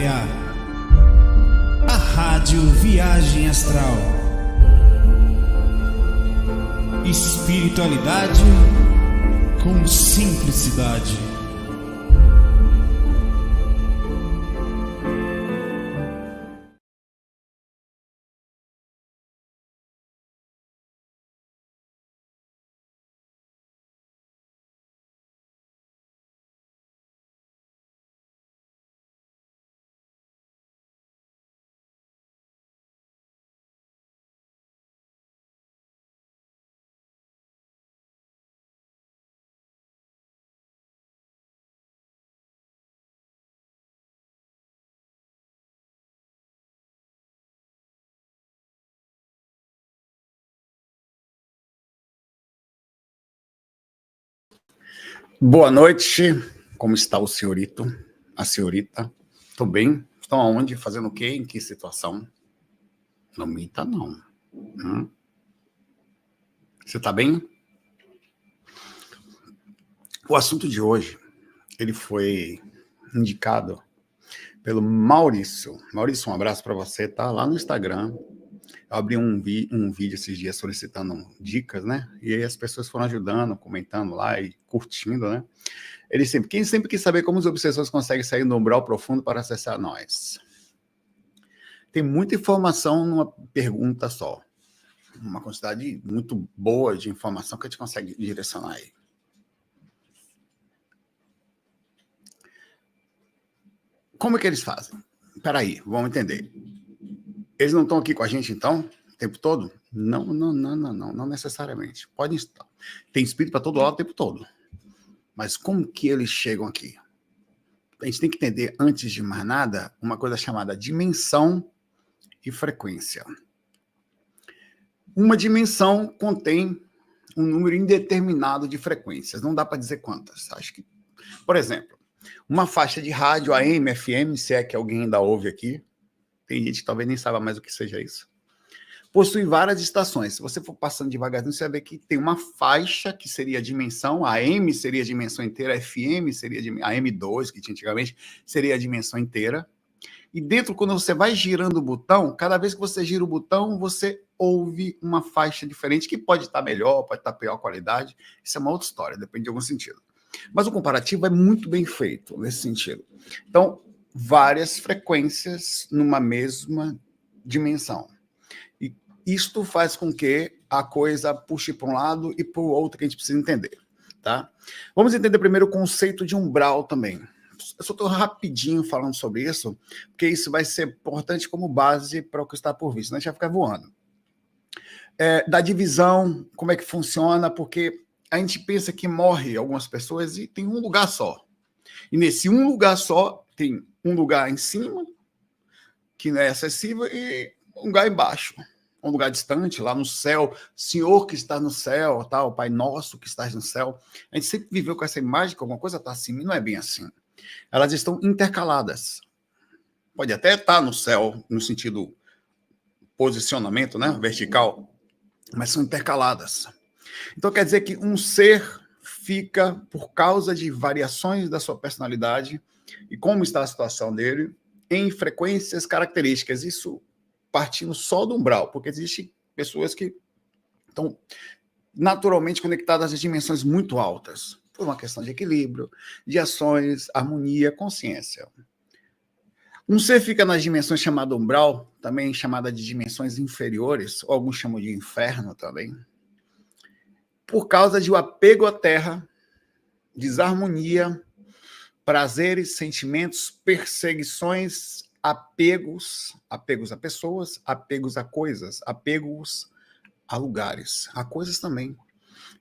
Gaia, a Rádio Viagem Astral. Espiritualidade com simplicidade. Boa noite, como está o senhorito, a senhorita? Estou bem? Estão aonde? Fazendo o quê? Em que situação? Não minta, não. Você está bem? O assunto de hoje, ele foi indicado pelo Maurício. Maurício, um abraço para você, tá? Lá no Instagram. Eu abri um vídeo esses dias solicitando dicas, né? E aí as pessoas foram ajudando, comentando lá e curtindo, né? Quem sempre quis saber como os obsessores conseguem sair do umbral profundo para acessar nós. Tem muita informação numa pergunta só. Uma quantidade muito boa de informação que a gente consegue direcionar aí. Como é que eles fazem? Peraí, vamos entender. Eles não estão aqui com a gente, então, o tempo todo? Não necessariamente. Pode estar. Tem espírito para todo lado o tempo todo. Mas como que eles chegam aqui? A gente tem que entender, antes de mais nada, uma coisa chamada dimensão e frequência. Uma dimensão contém um número indeterminado de frequências. Não dá para dizer quantas. Acho que, por exemplo, uma faixa de rádio AM, FM, se é que alguém ainda ouve aqui, tem gente que talvez nem saiba mais o que seja isso. Possui várias estações. Se você for passando devagarzinho, você vai ver que tem uma faixa que seria a dimensão, a AM seria a dimensão inteira, a FM seria a M2, que tinha antigamente, seria a dimensão inteira. E dentro, quando você vai girando o botão, cada vez que você gira o botão, você ouve uma faixa diferente, que pode estar melhor, pode estar pior qualidade. Isso é uma outra história, depende de algum sentido. Mas o comparativo é muito bem feito nesse sentido. Então, várias frequências numa mesma dimensão. E isto faz com que a coisa puxe para um lado e para o outro que a gente precisa entender, tá? Vamos entender primeiro o conceito de umbral também. Eu só estou rapidinho falando sobre isso, porque isso vai ser importante como base para o que está por vir, senão a gente vai ficar voando. Da divisão, como é que funciona, porque a gente pensa que morre algumas pessoas e tem um lugar só. E nesse um lugar só, tem um lugar em cima, que não é acessível, e um lugar embaixo, um lugar distante, lá no céu, Senhor que está no céu, tá? O Pai Nosso que está no céu. A gente sempre viveu com essa imagem que alguma coisa está acima, e não é bem assim. Elas estão intercaladas. Pode até estar no céu, no sentido posicionamento, né? Vertical, mas são intercaladas. Então quer dizer que um ser fica, por causa de variações da sua personalidade e como está a situação dele, em frequências características. Isso partindo só do umbral, porque existem pessoas que estão naturalmente conectadas a dimensões muito altas, por uma questão de equilíbrio, de ações, harmonia, consciência. Um ser fica nas dimensões chamada umbral, também chamada de dimensões inferiores, ou alguns chamam de inferno também, por causa de um apego à terra, desarmonia, prazeres, sentimentos, perseguições, apegos a pessoas, apegos a coisas, apegos a lugares, a coisas também.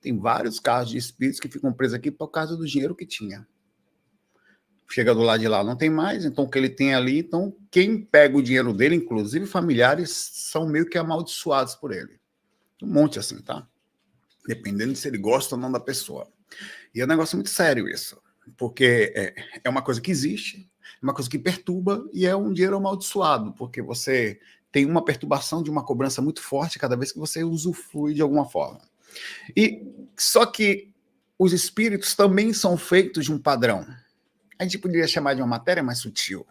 Tem vários casos de espíritos que ficam presos aqui por causa do dinheiro que tinha. Chega do lado de lá, não tem mais, então o que ele tem ali, então quem pega o dinheiro dele, inclusive familiares, são meio que amaldiçoados por ele. Um monte assim, tá? Dependendo de se ele gosta ou não da pessoa. E é um negócio muito sério isso, porque é uma coisa que existe, é uma coisa que perturba e é um dinheiro amaldiçoado, porque você tem uma perturbação de uma cobrança muito forte cada vez que você usufrui de alguma forma. E só que os espíritos também são feitos de um padrão. A gente poderia chamar de uma matéria mais sutil.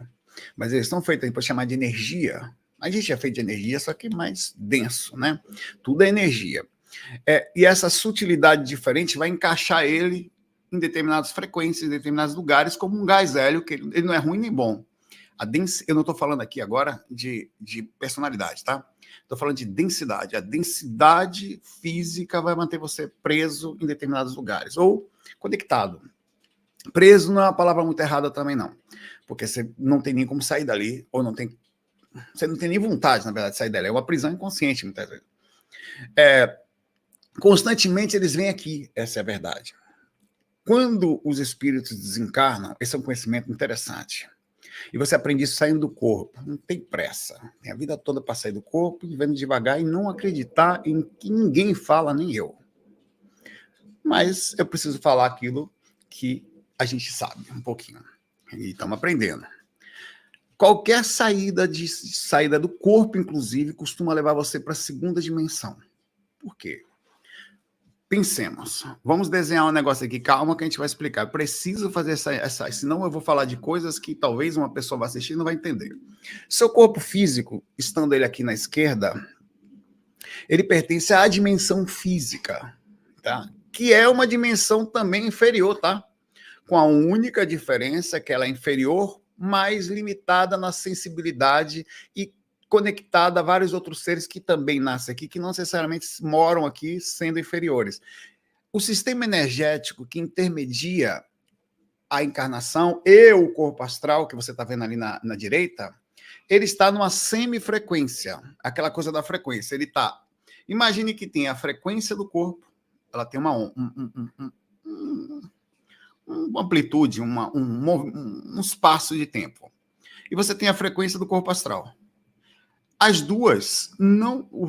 mas eles estão feitos para chamar de energia. A gente é feito de energia, só que mais denso, né? Tudo é energia. E essa sutilidade diferente vai encaixar ele em determinadas frequências, em determinados lugares, como um gás hélio, que ele não é ruim nem bom. Eu não estou falando aqui agora de personalidade, tá? Estou falando de densidade. A densidade física vai manter você preso em determinados lugares, ou conectado. Preso não é uma palavra muito errada também, não. Porque você não tem nem como sair dali, ou você não tem nem vontade, na verdade, de sair dali. É uma prisão inconsciente, muitas vezes. Constantemente eles vêm aqui, essa é a verdade. Quando os espíritos desencarnam, esse é um conhecimento interessante. E você aprende isso saindo do corpo. Não tem pressa. Tem a vida toda para sair do corpo, vivendo devagar e não acreditar em que ninguém fala, nem eu. Mas eu preciso falar aquilo que a gente sabe um pouquinho. E estamos aprendendo. Qualquer saída do corpo, inclusive, costuma levar você para a segunda dimensão. Por quê? Pensemos. Vamos desenhar um negócio aqui. Calma que a gente vai explicar. Eu preciso fazer essa... Senão eu vou falar de coisas que talvez uma pessoa vá assistir e não vai entender. Seu corpo físico, estando ele aqui na esquerda, ele pertence à dimensão física, tá? Que é uma dimensão também inferior, tá? Com a única diferença que ela é inferior, mais limitada na sensibilidade e conectada a vários outros seres que também nascem aqui, que não necessariamente moram aqui sendo inferiores. O sistema energético que intermedia a encarnação e o corpo astral, que você está vendo ali na direita, ele está numa semifrequência, aquela coisa da frequência. Ele está... Imagine que tem a frequência do corpo, ela tem uma amplitude, um espaço de tempo. E você tem a frequência do corpo astral. Os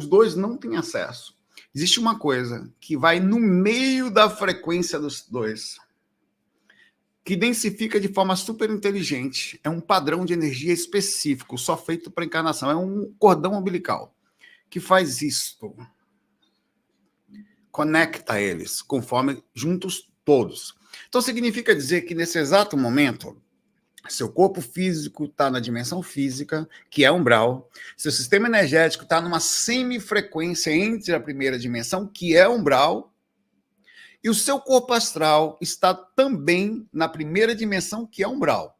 dois não têm acesso. Existe uma coisa que vai no meio da frequência dos dois, que densifica de forma super inteligente. É um padrão de energia específico, só feito para encarnação. É um cordão umbilical que faz isto. Conecta eles, conforme juntos todos. Então, significa dizer que nesse exato momento, seu corpo físico está na dimensão física, que é umbral. Seu sistema energético está numa semifrequência entre a primeira dimensão, que é umbral. E o seu corpo astral está também na primeira dimensão, que é umbral.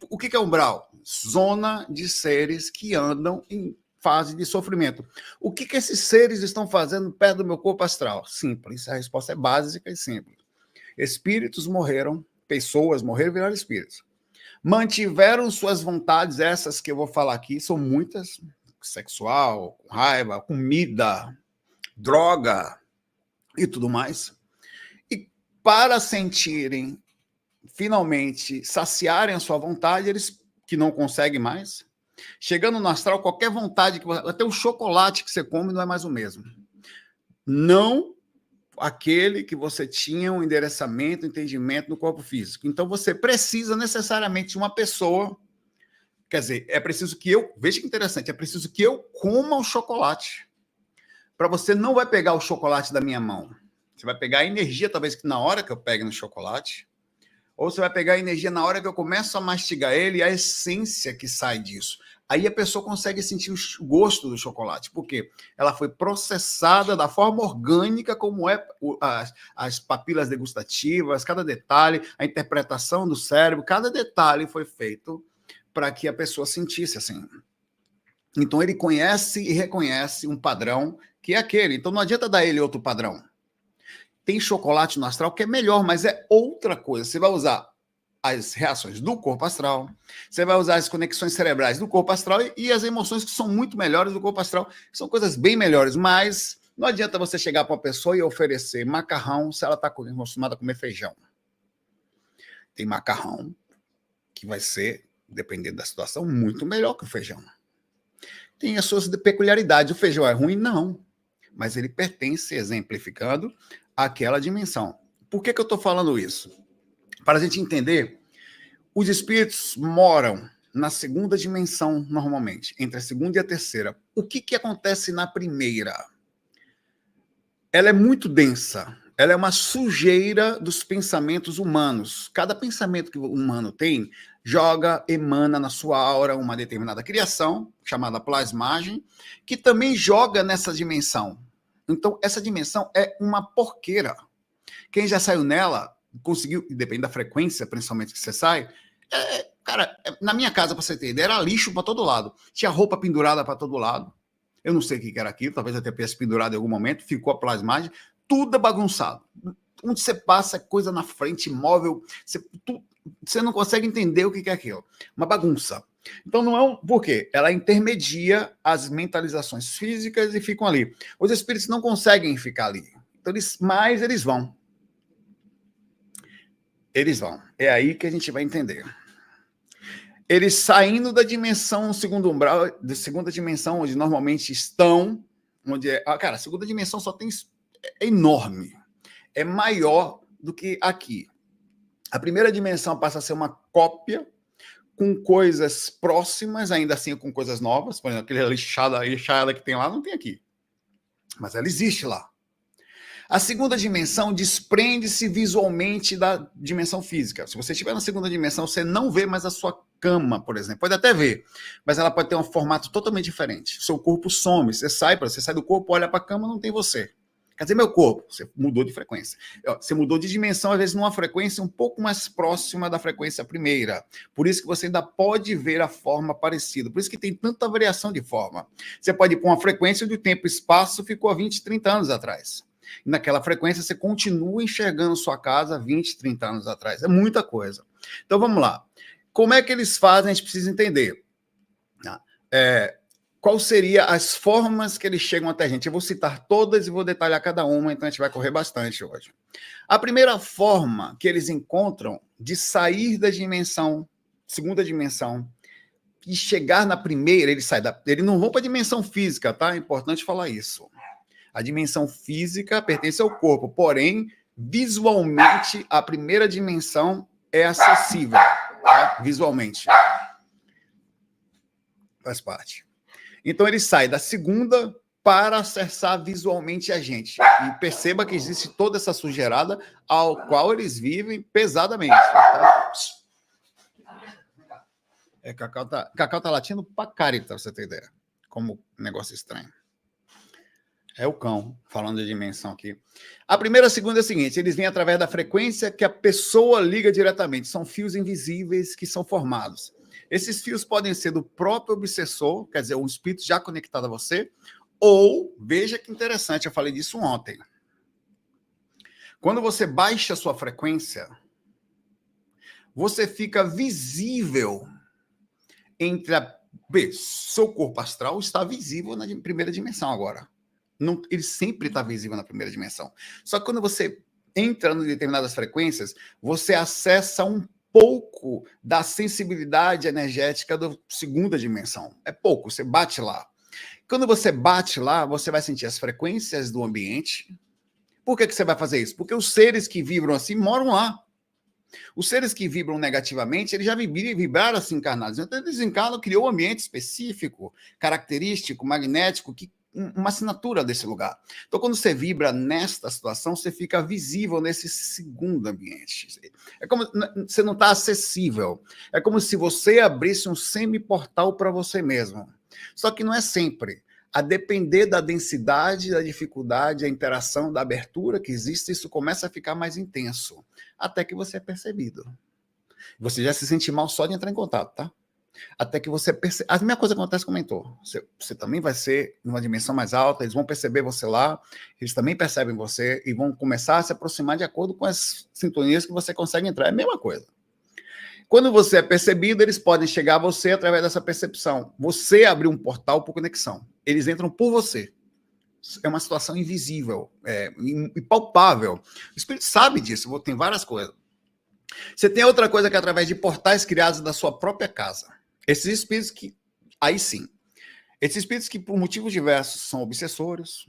O que é umbral? Zona de seres que andam em fase de sofrimento. O que esses seres estão fazendo perto do meu corpo astral? Simples. A resposta é básica e simples. Espíritos morreram, pessoas morreram e viraram espíritos. Mantiveram suas vontades, essas que eu vou falar aqui, são muitas, sexual, raiva, comida, droga e tudo mais. E para sentirem, finalmente, saciarem a sua vontade, eles que não conseguem mais, chegando no astral, qualquer vontade, até o chocolate que você come não é mais o mesmo. Não aquele que você tinha um endereçamento, entendimento no corpo físico. Então, você precisa necessariamente de uma pessoa, quer dizer, é preciso que veja que interessante, é preciso que eu coma o chocolate. Para você não vai pegar o chocolate da minha mão. Você vai pegar a energia, talvez, que na hora que eu pegue no chocolate, ou você vai pegar a energia na hora que eu começo a mastigar ele e a essência que sai disso. Aí a pessoa consegue sentir o gosto do chocolate, porque ela foi processada da forma orgânica, como é as papilas degustativas, cada detalhe, a interpretação do cérebro, cada detalhe foi feito para que a pessoa sentisse assim. Então ele conhece e reconhece um padrão que é aquele. Então não adianta dar ele outro padrão. Tem chocolate no astral que é melhor, mas é outra coisa. Você vai usar as reações do corpo astral, você vai usar as conexões cerebrais do corpo astral e as emoções que são muito melhores do corpo astral, são coisas bem melhores, mas não adianta você chegar para uma pessoa e oferecer macarrão se ela está acostumada a comer feijão. Tem macarrão que vai ser, dependendo da situação, muito melhor que o feijão. Tem as suas peculiaridades. O feijão é ruim? Não. Mas ele pertence, exemplificando, àquela dimensão. Por que eu estou falando isso? Para a gente entender, os espíritos moram na segunda dimensão, normalmente, entre a segunda e a terceira. O que acontece na primeira? Ela é muito densa, ela é uma sujeira dos pensamentos humanos. Cada pensamento que o humano tem emana na sua aura uma determinada criação, chamada plasmagem, que também joga nessa dimensão. Então, essa dimensão é uma porqueira. Quem já saiu nela, conseguiu, depende da frequência, principalmente que você sai, cara, na minha casa, para você ter ideia, era lixo para todo lado. Tinha roupa pendurada para todo lado. Eu não sei o que era aquilo, talvez até tivesse pendurado em algum momento, ficou a plasmagem, tudo bagunçado. Onde você passa, coisa na frente, móvel, você não consegue entender o que é aquilo. Uma bagunça. Então, não é por quê? Ela intermedia as mentalizações físicas e ficam ali. Os espíritos não conseguem ficar ali. Então, mas eles vão. Eles vão. É aí que a gente vai entender. Eles saindo da dimensão segundo umbral, da segunda dimensão, onde normalmente estão, cara, a segunda dimensão só tem, é enorme, é maior do que aqui. A primeira dimensão passa a ser uma cópia com coisas próximas, ainda assim com coisas novas, por exemplo, aquele lixada que tem lá, não tem aqui, mas ela existe lá. A segunda dimensão desprende-se visualmente da dimensão física. Se você estiver na segunda dimensão, você não vê mais a sua cama, por exemplo. Pode até ver, mas ela pode ter um formato totalmente diferente. O seu corpo some, você sai do corpo, olha para a cama, não tem você. Quer dizer, meu corpo, você mudou de frequência. Você mudou de dimensão, às vezes, numa frequência um pouco mais próxima da frequência primeira. Por isso que você ainda pode ver a forma parecida. Por isso que tem tanta variação de forma. Você pode ir para uma frequência onde o tempo e espaço ficou há 20, 30 anos atrás. E naquela frequência você continua enxergando sua casa 20, 30 anos atrás. É muita coisa. Então vamos lá. Como é que eles fazem? A gente precisa entender. Qual seriam as formas que eles chegam até a gente? Eu vou citar todas e vou detalhar cada uma, então a gente vai correr bastante hoje. A primeira forma que eles encontram de sair da dimensão, segunda dimensão, e chegar na primeira, eles não vão para a dimensão física, tá? É importante falar isso. A dimensão física pertence ao corpo, porém, visualmente, a primeira dimensão é acessível, tá? Visualmente. Faz parte. Então, ele sai da segunda para acessar visualmente a gente. E perceba que existe toda essa sujeirada ao qual eles vivem pesadamente. Tá? Cacau tá latindo pra carita, pra você ter ideia. Como um negócio estranho. É o cão, falando de dimensão aqui. A primeira e a segunda é a seguinte, eles vêm através da frequência que a pessoa liga diretamente. São fios invisíveis que são formados. Esses fios podem ser do próprio obsessor, quer dizer, um espírito já conectado a você, ou, veja que interessante, eu falei disso ontem. Quando você baixa a sua frequência, você fica visível entre seu corpo astral está visível na primeira dimensão agora. Não, ele sempre está visível na primeira dimensão. Só que quando você entra em determinadas frequências, você acessa um pouco da sensibilidade energética da segunda dimensão. É pouco, você bate lá. Quando você bate lá, você vai sentir as frequências do ambiente. Por que você vai fazer isso? Porque os seres que vibram assim moram lá. Os seres que vibram negativamente, eles já vibraram assim encarnados. Então, eles encarnam, criou um ambiente específico, característico, magnético, uma assinatura desse lugar. Então, quando você vibra nesta situação, você fica visível nesse segundo ambiente. É como você não está acessível. É como se você abrisse um semi-portal para você mesmo. Só que não é sempre. A depender da densidade, da dificuldade, a interação, da abertura que existe, isso começa a ficar mais intenso. Até que você é percebido. Você já se sente mal só de entrar em contato, tá? Até que você percebe. A mesma coisa acontece com o mentor. Você também vai ser em uma dimensão mais alta, eles vão perceber você lá, eles também percebem você e vão começar a se aproximar de acordo com as sintonias que você consegue entrar. É a mesma coisa. Quando você é percebido, eles podem chegar a você através dessa percepção. Você abriu um portal por conexão. Eles entram por você. É uma situação invisível, impalpável. O espírito sabe disso, tem várias coisas. Você tem outra coisa que é através de portais criados da sua própria casa. Esses espíritos que, aí sim, esses espíritos que por motivos diversos são obsessores,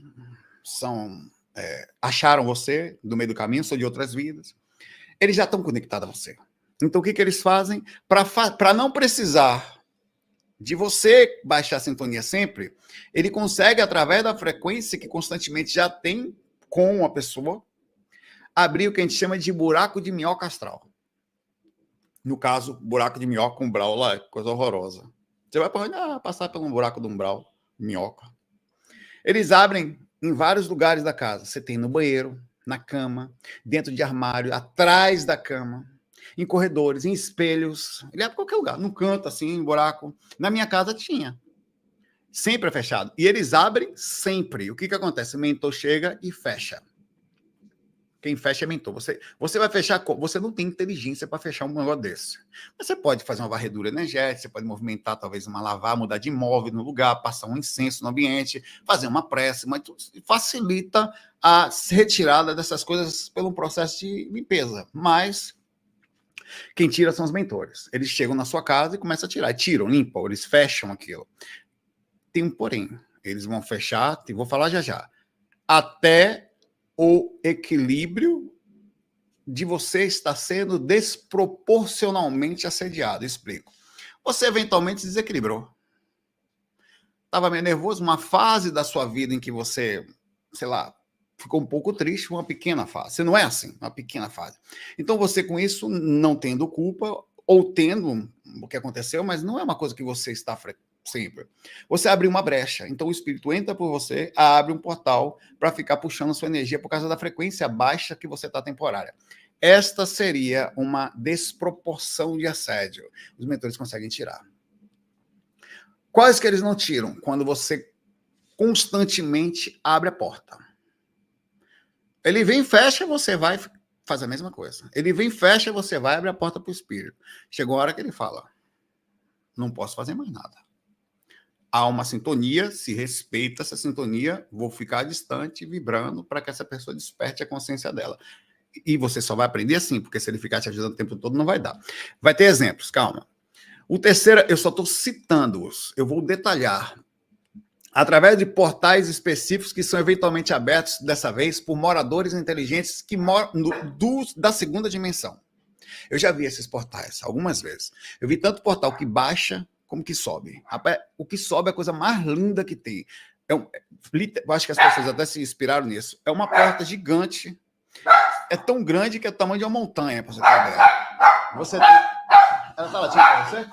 acharam você do meio do caminho, são de outras vidas, eles já estão conectados a você. Então o que eles fazem? Para não precisar de você baixar a sintonia sempre, ele consegue, através da frequência que constantemente já tem com a pessoa, abrir o que a gente chama de buraco de minhoca astral. No caso, buraco de minhoca umbral lá, coisa horrorosa. Você vai passar por um buraco de umbral, minhoca. Eles abrem em vários lugares da casa. Você tem no banheiro, na cama, dentro de armário, atrás da cama, em corredores, em espelhos. Ele abre em qualquer lugar, num canto assim, um buraco. Na minha casa tinha. Sempre é fechado. E eles abrem sempre. O que acontece? O mentor chega e fecha. Quem fecha é mentor. Você vai fechar... Você não tem inteligência para fechar um negócio desse. Mas você pode fazer uma varredura energética, você pode movimentar talvez uma lavar, mudar de imóvel no lugar, passar um incenso no ambiente, fazer uma prece, mas facilita a retirada dessas coisas pelo processo de limpeza. Mas quem tira são os mentores. Eles chegam na sua casa e começam a tirar. Tiram, limpam, eles fecham aquilo. Tem um porém. Eles vão fechar, vou falar já, até o equilíbrio de você estar sendo desproporcionalmente assediado. Explico. Você eventualmente se desequilibrou. Estava meio nervoso, uma fase da sua vida em que você, sei lá, ficou um pouco triste, uma pequena fase. Você não é assim, uma pequena fase. Então você com isso, não tendo culpa, ou tendo o que aconteceu, mas não é uma coisa que você está sempre. Você abre uma brecha, então o espírito entra por você, abre um portal para ficar puxando sua energia por causa da frequência baixa que você está temporária. Esta seria uma desproporção de assédio. Os mentores conseguem tirar. Quais que eles não tiram? Quando você constantemente abre a porta. Ele vem, fecha, você vai fazer a mesma coisa. Ele vem, fecha, você vai abrir a porta para o espírito. Chegou a hora que ele fala, não posso fazer mais nada. Há uma sintonia, se respeita essa sintonia, vou ficar distante, vibrando, para que essa pessoa desperte a consciência dela. E você só vai aprender assim, porque se ele ficar te ajudando o tempo todo, não vai dar. Vai ter exemplos, calma. O terceiro, eu só estou citando-os, eu vou detalhar. Através de portais específicos que são eventualmente abertos, dessa vez, por moradores inteligentes que moram da segunda dimensão. Eu já vi esses portais algumas vezes. Eu vi tanto portal que baixa, como que sobe. Rapaz, o que sobe é a coisa mais linda que tem. Eu acho que as pessoas até se inspiraram nisso. É uma porta gigante. É tão grande que é o tamanho de uma montanha, para você ter ideia. Você tem... Ela tá latindo para você?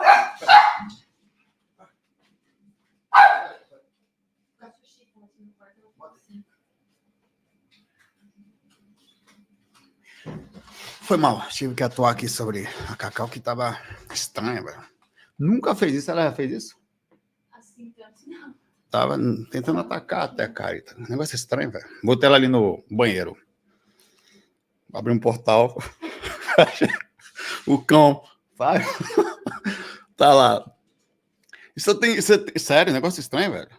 Foi mal. Tive que atuar aqui sobre a Cacau, que estava estranha, velho. Nunca fez isso, ela já fez isso? Assim, tanto não. Tava tentando atacar até a Carita. Negócio estranho, velho. Botei ela ali no banheiro. Abri um portal. O cão vai. Tá lá. Isso é sério, negócio estranho, velho.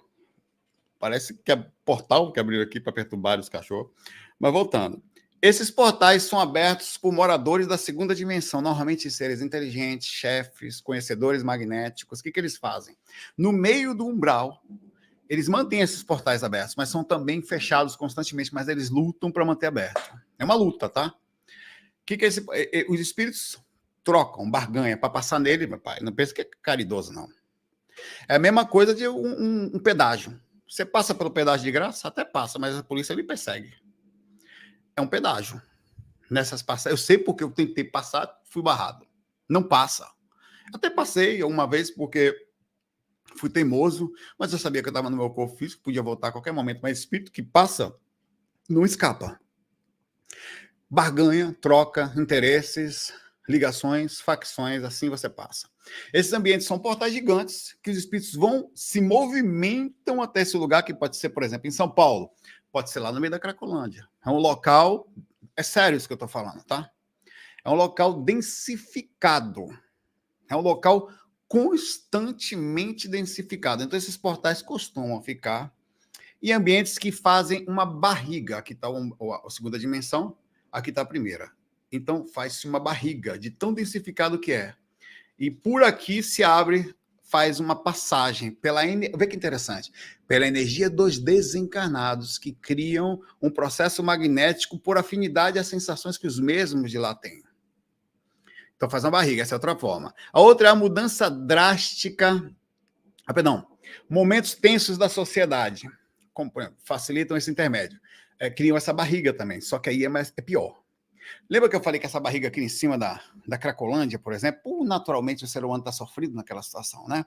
Parece que é portal que abriu aqui para perturbar os cachorros. Mas voltando. Esses portais são abertos por moradores da segunda dimensão, normalmente seres inteligentes, chefes, conhecedores magnéticos. O que eles fazem? No meio do umbral, eles mantêm esses portais abertos, mas são também fechados constantemente, mas eles lutam para manter aberto. É uma luta, tá? Os espíritos trocam, barganha, para passar nele, meu pai. Não pensa que é caridoso, não. É a mesma coisa de um pedágio. Você passa pelo pedágio de graça? Até passa, mas a polícia lhe persegue. É um pedágio. Nessas passagens, eu sei porque eu tentei passar, fui barrado. Não passa. Até passei uma vez porque fui teimoso, mas eu sabia que eu estava no meu corpo físico, podia voltar a qualquer momento, mas espírito que passa não escapa. Barganha, troca, interesses, ligações, facções, assim você passa. Esses ambientes são portais gigantes que os espíritos se movimentam até esse lugar, que pode ser, por exemplo, em São Paulo. Pode ser lá no meio da Cracolândia. É um local... É sério isso que eu estou falando, tá? É um local densificado. É um local constantemente densificado. Então, esses portais costumam ficar em ambientes que fazem uma barriga. Aqui está a segunda dimensão, aqui está a primeira. Então, faz-se uma barriga de tão densificado que é. E por aqui se abre... faz uma passagem pela... Vê que interessante. Pela energia dos desencarnados que criam um processo magnético por afinidade às sensações que os mesmos de lá têm. Então faz uma barriga, essa é outra forma. A outra é a mudança drástica... momentos tensos da sociedade. Como, por exemplo, facilitam esse intermédio. Criam essa barriga também, só que aí é pior. Lembra que eu falei que essa barriga aqui em cima da Cracolândia, por exemplo, naturalmente o ser humano está sofrendo naquela situação, né?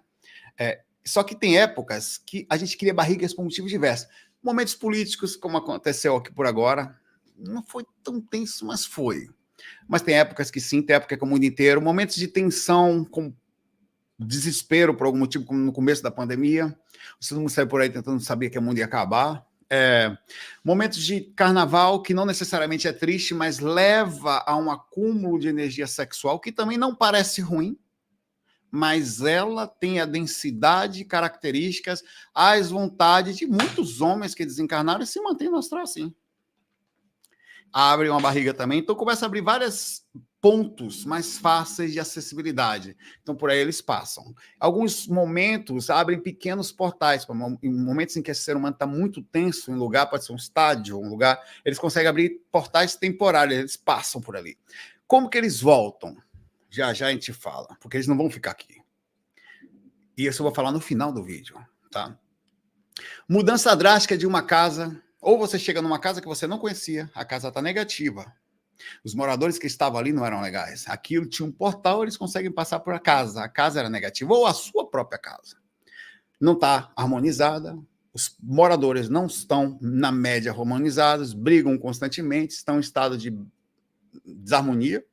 Só que tem épocas que a gente cria barrigas por motivos diversos. Momentos políticos, como aconteceu aqui por agora, não foi tão tenso, mas foi. Mas tem épocas que sim, tem época que é o mundo inteiro. Momentos de tensão, com desespero por algum motivo, como no começo da pandemia. Todo mundo saiu por aí tentando saber que o mundo ia acabar. Momentos de carnaval, que não necessariamente é triste, mas leva a um acúmulo de energia sexual, que também não parece ruim, mas ela tem a densidade, características, as vontades de muitos homens que desencarnaram e se mantêm no astral assim. Abre uma barriga também, então começa a abrir vários pontos mais fáceis de acessibilidade. Então, por aí eles passam. Alguns momentos abrem pequenos portais, em momentos em que esse ser humano está muito tenso, em lugar, pode ser um estádio, um lugar, eles conseguem abrir portais temporários, eles passam por ali. Como que eles voltam? Já já a gente fala, porque eles não vão ficar aqui. E isso eu vou falar no final do vídeo, tá? Mudança drástica de uma casa, ou você chega numa casa que você não conhecia, a casa está negativa. Os moradores que estavam ali não eram legais. Aquilo tinha um portal, eles conseguem passar por a casa era negativa, ou a sua própria casa. Não está harmonizada, os moradores não estão, na média, harmonizados, brigam constantemente, estão em estado de desarmonia.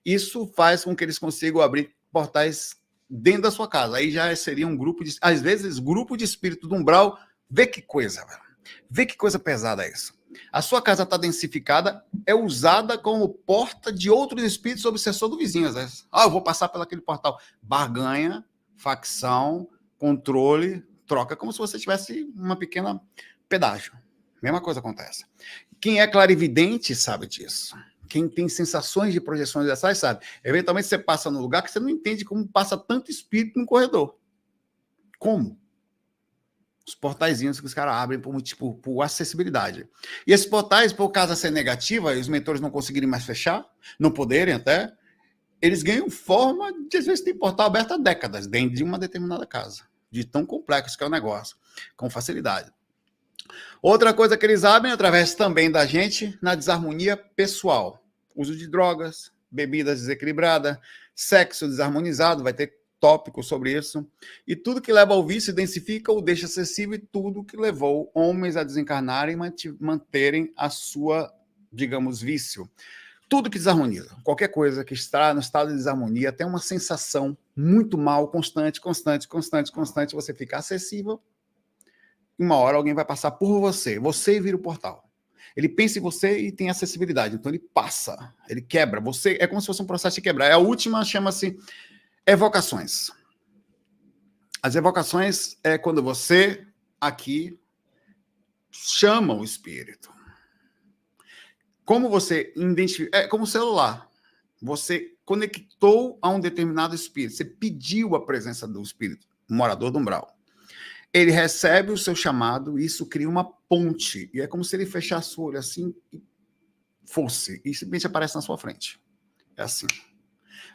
Isso faz com que eles consigam abrir portais dentro da sua casa. Aí já seria um grupo de... Às vezes, grupo de espírito do umbral, vê que coisa, velho. Vê que coisa pesada é isso. A sua casa está densificada, é usada como porta de outros espíritos obsessor do vizinho, às vezes. Eu vou passar pelaquele portal. Barganha, facção, controle, troca, como se você tivesse uma pequena pedágio. Mesma coisa acontece. Quem é clarividente sabe disso. Quem tem sensações de projeções dessas sabe. Eventualmente você passa num lugar que você não entende como passa tanto espírito no corredor. Como? Os portaizinhos que os caras abrem por acessibilidade. E esses portais, por causa ser negativa, e os mentores não conseguirem mais fechar, não poderem até, eles ganham forma de, às vezes, ter portal aberto há décadas dentro de uma determinada casa. De tão complexo que é o negócio. Com facilidade. Outra coisa que eles abrem, através também da gente, na desarmonia pessoal. Uso de drogas, bebidas desequilibradas, sexo desarmonizado, vai ter tópico sobre isso, e tudo que leva ao vício densifica ou deixa acessível, e tudo que levou homens a desencarnarem e manterem a sua, digamos, vício. Tudo que desarmoniza, qualquer coisa que está no estado de desarmonia, tem uma sensação muito mal, constante, você fica acessível, e uma hora alguém vai passar por você vira o portal. Ele pensa em você e tem acessibilidade, então ele passa, ele quebra, você, é como se fosse um processo de quebrar. A última chama-se evocações. As evocações é quando você, aqui, chama o espírito. Como você identifica... É como o celular. Você conectou a um determinado espírito. Você pediu a presença do espírito, morador do umbral. Ele recebe o seu chamado e isso cria uma ponte. E é como se ele fechasse o olho assim e fosse. E simplesmente aparece na sua frente. É assim.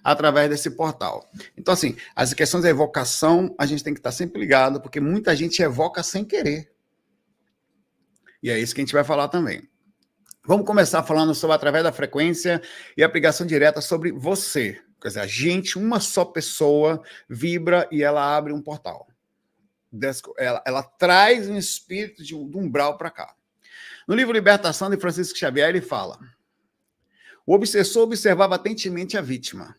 Através desse portal. Então, assim, as questões da evocação, a gente tem que estar sempre ligado, porque muita gente evoca sem querer. E é isso que a gente vai falar também. Vamos começar falando sobre através da frequência e aplicação direta sobre você. Quer dizer, a gente, uma só pessoa, vibra e ela abre um portal. Ela traz um espírito de umbral para cá. No livro Libertação, de Francisco Xavier, ele fala: o obsessor observava atentamente a vítima,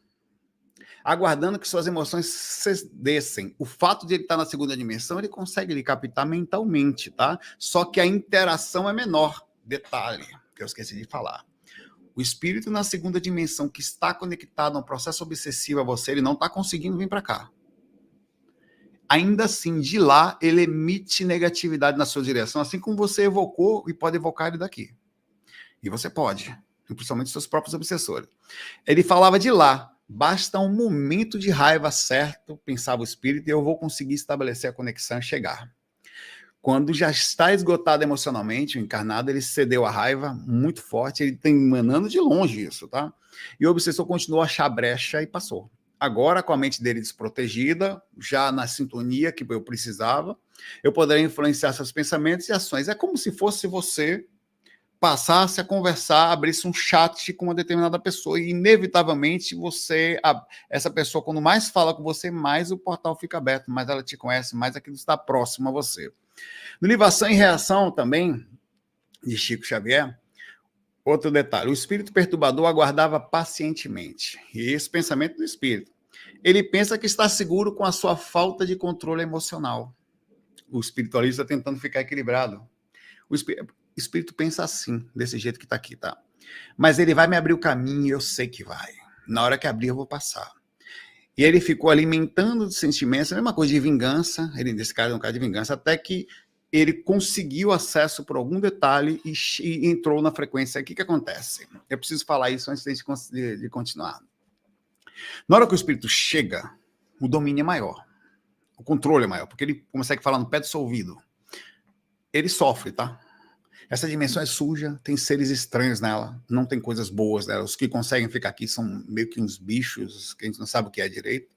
aguardando que suas emoções cedessem. O fato de ele estar na segunda dimensão, ele consegue lhe captar mentalmente, tá? Só que a interação é menor. Detalhe, que eu esqueci de falar. O espírito na segunda dimensão que está conectado a um processo obsessivo a você, ele não está conseguindo vir para cá. Ainda assim, de lá, ele emite negatividade na sua direção, assim como você evocou e pode evocar ele daqui. E você pode, principalmente seus próprios obsessores. Ele falava de lá, basta um momento de raiva certo, pensava o espírito, e eu vou conseguir estabelecer a conexão e chegar. Quando já está esgotado emocionalmente, o encarnado, ele cedeu à raiva muito forte, ele está emanando de longe isso, tá? E o obsessor continuou a achar brecha e passou. Agora, com a mente dele desprotegida, já na sintonia que eu precisava, eu poderia influenciar seus pensamentos e ações. É como se fosse você passasse a conversar, abrisse um chat com uma determinada pessoa e, inevitavelmente, essa pessoa, quando mais fala com você, mais o portal fica aberto, mais ela te conhece, mais aquilo está próximo a você. No livro Ação e Reação, também, de Chico Xavier, outro detalhe, o espírito perturbador aguardava pacientemente. E esse pensamento do espírito. Ele pensa que está seguro com a sua falta de controle emocional. O espiritualista tentando ficar equilibrado. O espírito pensa assim, desse jeito que está aqui, tá? Mas ele vai me abrir o caminho e eu sei que vai. Na hora que abrir, eu vou passar. E ele ficou alimentando os sentimentos, a mesma coisa de vingança, nesse caso é um caso de vingança, até que ele conseguiu acesso por algum detalhe e entrou na frequência. O que acontece? Eu preciso falar isso antes de continuar. Na hora que o espírito chega, o domínio é maior. O controle é maior, porque ele consegue falar no pé do seu ouvido. Ele sofre, tá? Essa dimensão é suja, tem seres estranhos nela, não tem coisas boas nela. Os que conseguem ficar aqui são meio que uns bichos, que a gente não sabe o que é direito.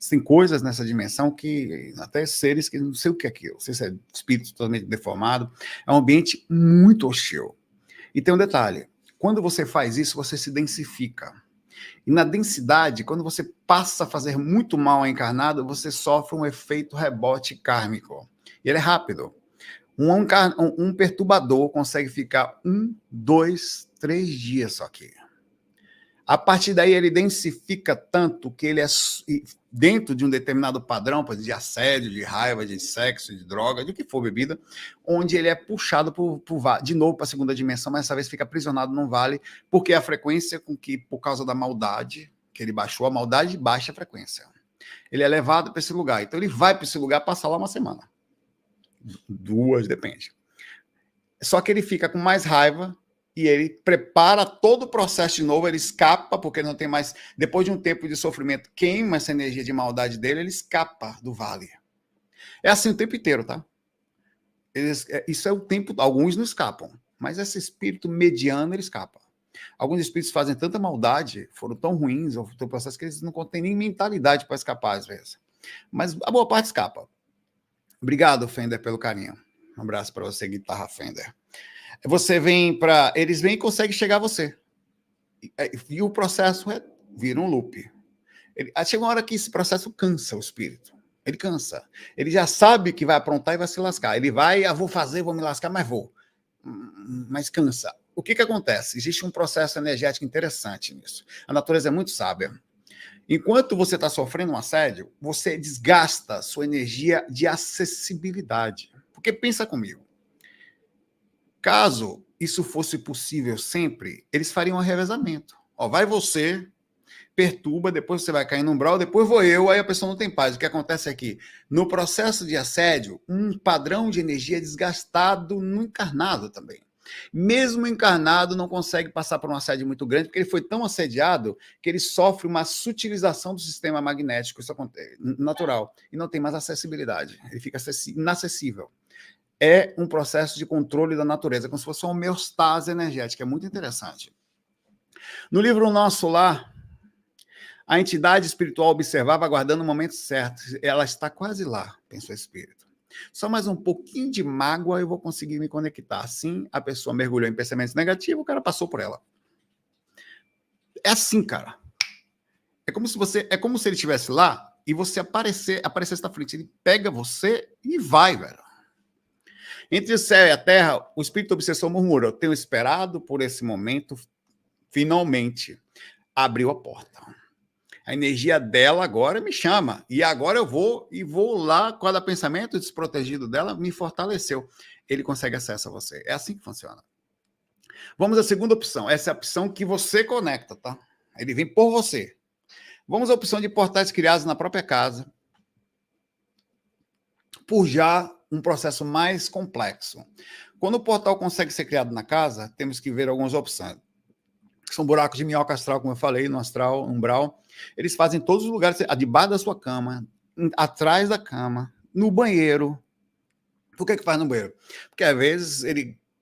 Tem coisas nessa dimensão que, até seres que não sei o que é aquilo, não sei se é espírito totalmente deformado, é um ambiente muito hostil. E tem um detalhe, quando você faz isso, você se densifica. E na densidade, quando você passa a fazer muito mal ao encarnado, você sofre um efeito rebote kármico. E ele é rápido. Um perturbador consegue ficar 1, 2, 3 dias só aqui. A partir daí, ele densifica tanto que ele é dentro de um determinado padrão de assédio, de raiva, de sexo, de droga, de que for bebida, onde ele é puxado de novo para a segunda dimensão, mas dessa vez fica aprisionado num vale, porque a frequência com que, por causa da maldade, que ele baixou, a maldade baixa a frequência. Ele é levado para esse lugar. Então, ele vai para esse lugar passar lá uma semana. 2, depende. Só que ele fica com mais raiva e ele prepara todo o processo de novo, ele escapa, porque ele não tem mais... Depois de um tempo de sofrimento, queima essa energia de maldade dele, ele escapa do vale. É assim o tempo inteiro, tá? Isso é o tempo... Alguns não escapam, mas esse espírito mediano, ele escapa. Alguns espíritos fazem tanta maldade, foram tão ruins, ou tem processo que eles não têm nem mentalidade para escapar, às vezes. Mas a boa parte escapa. Obrigado, Fender, pelo carinho. Um abraço para você, Guitarra Fender. Eles vêm e conseguem chegar a você. E o processo vira um loop. Chega uma hora que esse processo cansa o espírito. Ele cansa. Ele já sabe que vai aprontar e vai se lascar. Ele vai, vou fazer, vou me lascar, mas vou. Mas cansa. O que acontece? Existe um processo energético interessante nisso. A natureza é muito sábia. Enquanto você está sofrendo um assédio, você desgasta sua energia de acessibilidade. Porque pensa comigo. Caso isso fosse possível sempre, eles fariam um revezamento. Vai você, perturba, depois você vai cair no umbral, depois vou eu, aí a pessoa não tem paz. O que acontece é que, no processo de assédio, um padrão de energia é desgastado no encarnado também. Mesmo encarnado, não consegue passar por um assédio muito grande, porque ele foi tão assediado que ele sofre uma sutilização do sistema magnético, isso acontece, natural, e não tem mais acessibilidade, ele fica inacessível. É um processo de controle da natureza, como se fosse uma homeostase energética, é muito interessante. No livro Nosso Lar, a entidade espiritual observava, aguardando o momento certo, ela está quase lá, pensou o espírito. Só mais um pouquinho de mágoa eu vou conseguir me conectar. Assim, a pessoa mergulhou em pensamentos negativos, o cara passou por ela. É assim, cara. É como se ele estivesse lá e você aparecesse na frente. Ele pega você e vai, velho. Entre o céu e a terra, o espírito obsessor murmura: eu tenho esperado por esse momento, finalmente abriu a porta. A energia dela agora me chama. E agora eu vou lá, cada pensamento desprotegido dela me fortaleceu. Ele consegue acesso a você. É assim que funciona. Vamos à segunda opção. Essa é a opção que você conecta, tá? Ele vem por você. Vamos à opção de portais criados na própria casa, por já um processo mais complexo. Quando o portal consegue ser criado na casa, temos que ver algumas opções. São buracos de minhoca astral, como eu falei, no astral, umbral. Eles fazem em todos os lugares, debaixo da sua cama, atrás da cama, no banheiro. Por que faz no banheiro? Porque às vezes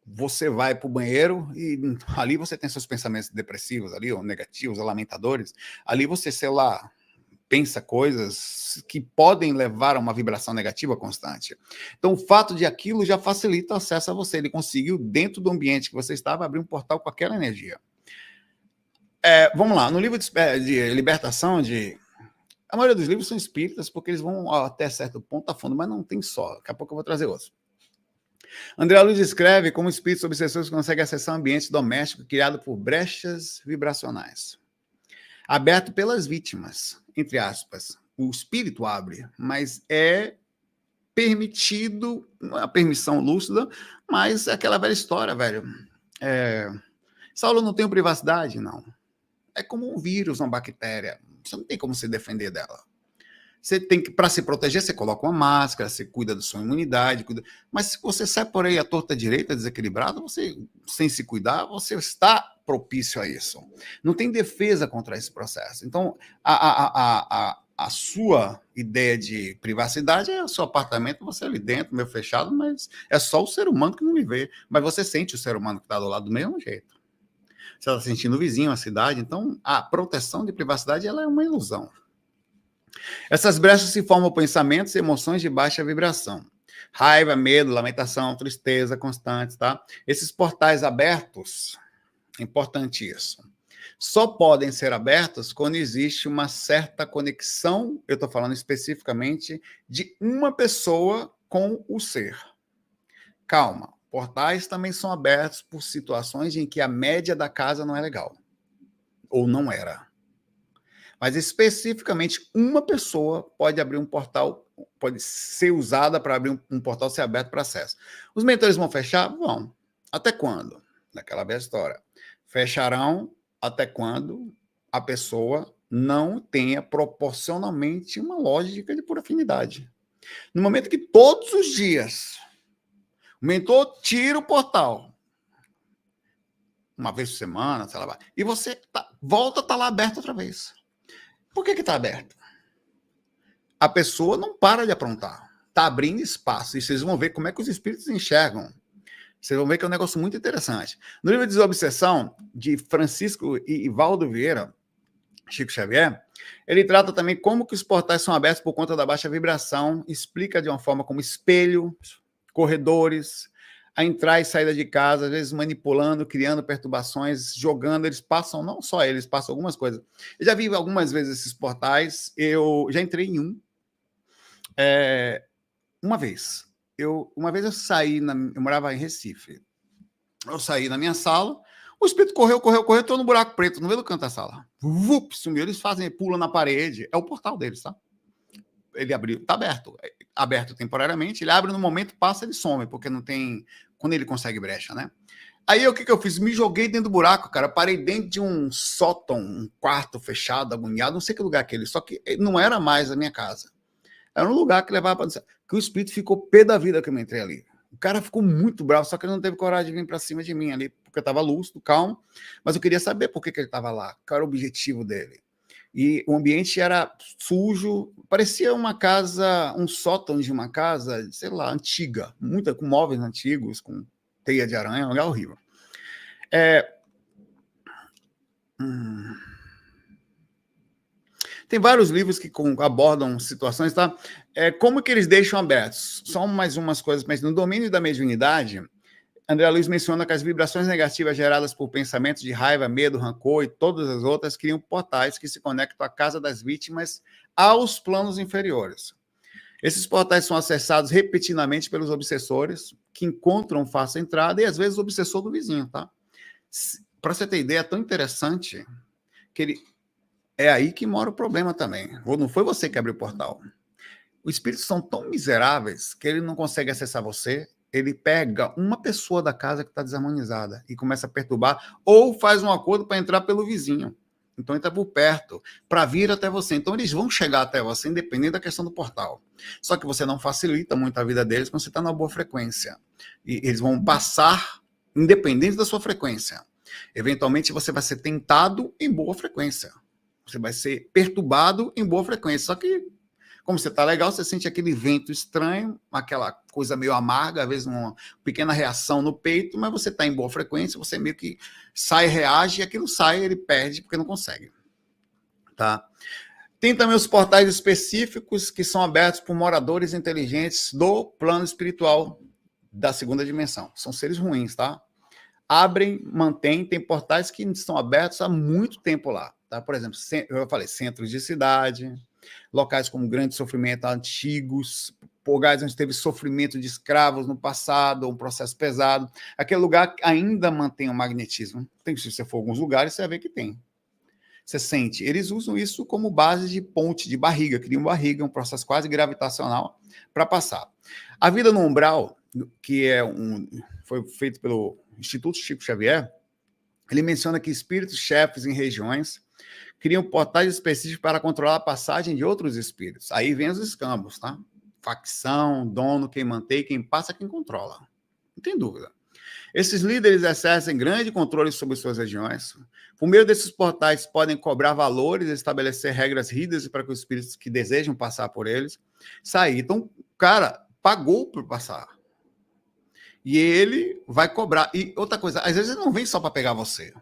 você vai para o banheiro e ali você tem seus pensamentos depressivos, ali, ou negativos, ou lamentadores. Ali você, sei lá, pensa coisas que podem levar a uma vibração negativa constante. Então, o fato de aquilo já facilita o acesso a você. Ele conseguiu, dentro do ambiente que você estava, abrir um portal com aquela energia. Vamos lá, no livro de libertação, a maioria dos livros são espíritas, porque eles vão até certo ponto a fundo, mas não tem só. Daqui a pouco eu vou trazer outros. André Luiz escreve como espíritos obsessores conseguem acessar um ambiente doméstico criado por brechas vibracionais, aberto pelas vítimas, entre aspas. O espírito abre, mas é permitido, não é a permissão lúcida, mas é aquela velha história, velho. Saulo não tem privacidade, não. É como um vírus, uma bactéria. Você não tem como se defender dela. Você tem que, para se proteger, você coloca uma máscara, você cuida da sua imunidade, mas se você sai por aí à torta direita, desequilibrado, você, sem se cuidar, você está propício a isso. Não tem defesa contra esse processo. Então, a sua ideia de privacidade é o seu apartamento, você ali dentro, meio fechado, mas é só o ser humano que não me vê. Mas você sente o ser humano que está do lado do mesmo jeito. Você está sentindo o vizinho, a cidade. Então, a proteção de privacidade ela é uma ilusão. Essas brechas se formam pensamentos e emoções de baixa vibração. Raiva, medo, lamentação, tristeza constantes, tá? Esses portais abertos, importante isso, só podem ser abertos quando existe uma certa conexão, eu estou falando especificamente, de uma pessoa com o ser. Calma, portais também são abertos por situações em que a média da casa não é legal. Ou não era. Mas especificamente uma pessoa pode abrir um portal, pode ser usada para abrir um portal ser aberto para acesso. Os mentores vão fechar? Vão. Até quando? Naquela velha história. Fecharão até quando a pessoa não tenha proporcionalmente uma lógica de pura afinidade. No momento que todos os dias o mentor tira o portal, uma vez por semana, sei lá, e você volta a estar lá aberto outra vez. Por que está aberto? A pessoa não para de aprontar. Está abrindo espaço. E vocês vão ver como é que os espíritos enxergam. Vocês vão ver que é um negócio muito interessante. No livro Desobsessão, de Francisco e Valdo Vieira, Chico Xavier, ele trata também como que os portais são abertos por conta da baixa vibração, explica de uma forma como espelho, corredores, a entrar e saída de casa, às vezes manipulando, criando perturbações, jogando, eles passam, não só eles, passam algumas coisas. Eu já vi algumas vezes esses portais, eu já entrei em um. Uma vez eu saí, eu morava em Recife, eu saí na minha sala, o espírito correu, entrou no buraco preto, no meio do canto da sala. Vup, sumiu, eles pulam na parede, é o portal deles, tá? Ele abriu, tá aberto temporariamente, ele abre no momento, passa, ele some, porque não tem, quando ele consegue brecha, né? Aí o que eu fiz? Me joguei dentro do buraco, cara, parei dentro de um sótão, um quarto fechado, agoniado, não sei que lugar aquele, só que não era mais a minha casa. Era um lugar que levava para que o espírito ficou pé da vida que eu me entrei ali. O cara ficou muito bravo, só que ele não teve coragem de vir para cima de mim ali, porque eu estava lúcido, calmo, mas eu queria saber por que ele estava lá, qual era o objetivo dele. E o ambiente era sujo, parecia uma casa, um sótão de uma casa, sei lá, antiga, com móveis antigos, com teia de aranha, um lugar horrível. Tem vários livros que abordam situações, tá? Como que eles deixam abertos? Só mais umas coisas, mas no domínio da mediunidade, André Luiz menciona que as vibrações negativas geradas por pensamentos de raiva, medo, rancor e todas as outras criam portais que se conectam à casa das vítimas aos planos inferiores. Esses portais são acessados repetidamente pelos obsessores, que encontram fácil entrada, e às vezes o obsessor do vizinho, tá? Para você ter ideia, é tão interessante que é aí que mora o problema também. Não foi você que abriu o portal. Os espíritos são tão miseráveis que ele não consegue acessar você. Ele pega uma pessoa da casa que está desarmonizada e começa a perturbar, ou faz um acordo para entrar pelo vizinho. Então entra por perto, para vir até você. Então eles vão chegar até você, independente da questão do portal. Só que você não facilita muito a vida deles quando você está na boa frequência. E eles vão passar, independente da sua frequência. Eventualmente você vai ser tentado em boa frequência. Você vai ser perturbado em boa frequência. Só que, como você está legal, você sente aquele vento estranho, aquela coisa meio amarga, às vezes uma pequena reação no peito, mas você está em boa frequência, você meio que sai, reage, e aquilo sai, ele perde porque não consegue. Tá? Tem também os portais específicos que são abertos por moradores inteligentes do plano espiritual da segunda dimensão. São seres ruins, tá? Abrem, mantêm, tem portais que estão abertos há muito tempo lá, tá? Por exemplo, eu falei, centros de cidade, locais com grande sofrimento, antigos, lugares onde teve sofrimento de escravos no passado, um processo pesado. Aquele lugar ainda mantém o magnetismo. Se você for a alguns lugares, você vai ver que tem. Você sente. Eles usam isso como base de ponte, de barriga, criam barriga, um processo quase gravitacional para passar. A vida no umbral, que foi feito pelo Instituto Chico Xavier, ele menciona que espíritos chefes em regiões criam portais específicos para controlar a passagem de outros espíritos. Aí vem os escambos, tá? Facção, dono, quem mantém, quem passa, quem controla. Não tem dúvida. Esses líderes exercem grande controle sobre suas regiões. Por meio desses portais, podem cobrar valores, estabelecer regras rígidas para que os espíritos que desejam passar por eles sair. Então, o cara pagou por passar. E ele vai cobrar. E outra coisa, às vezes ele não vem só para pegar você.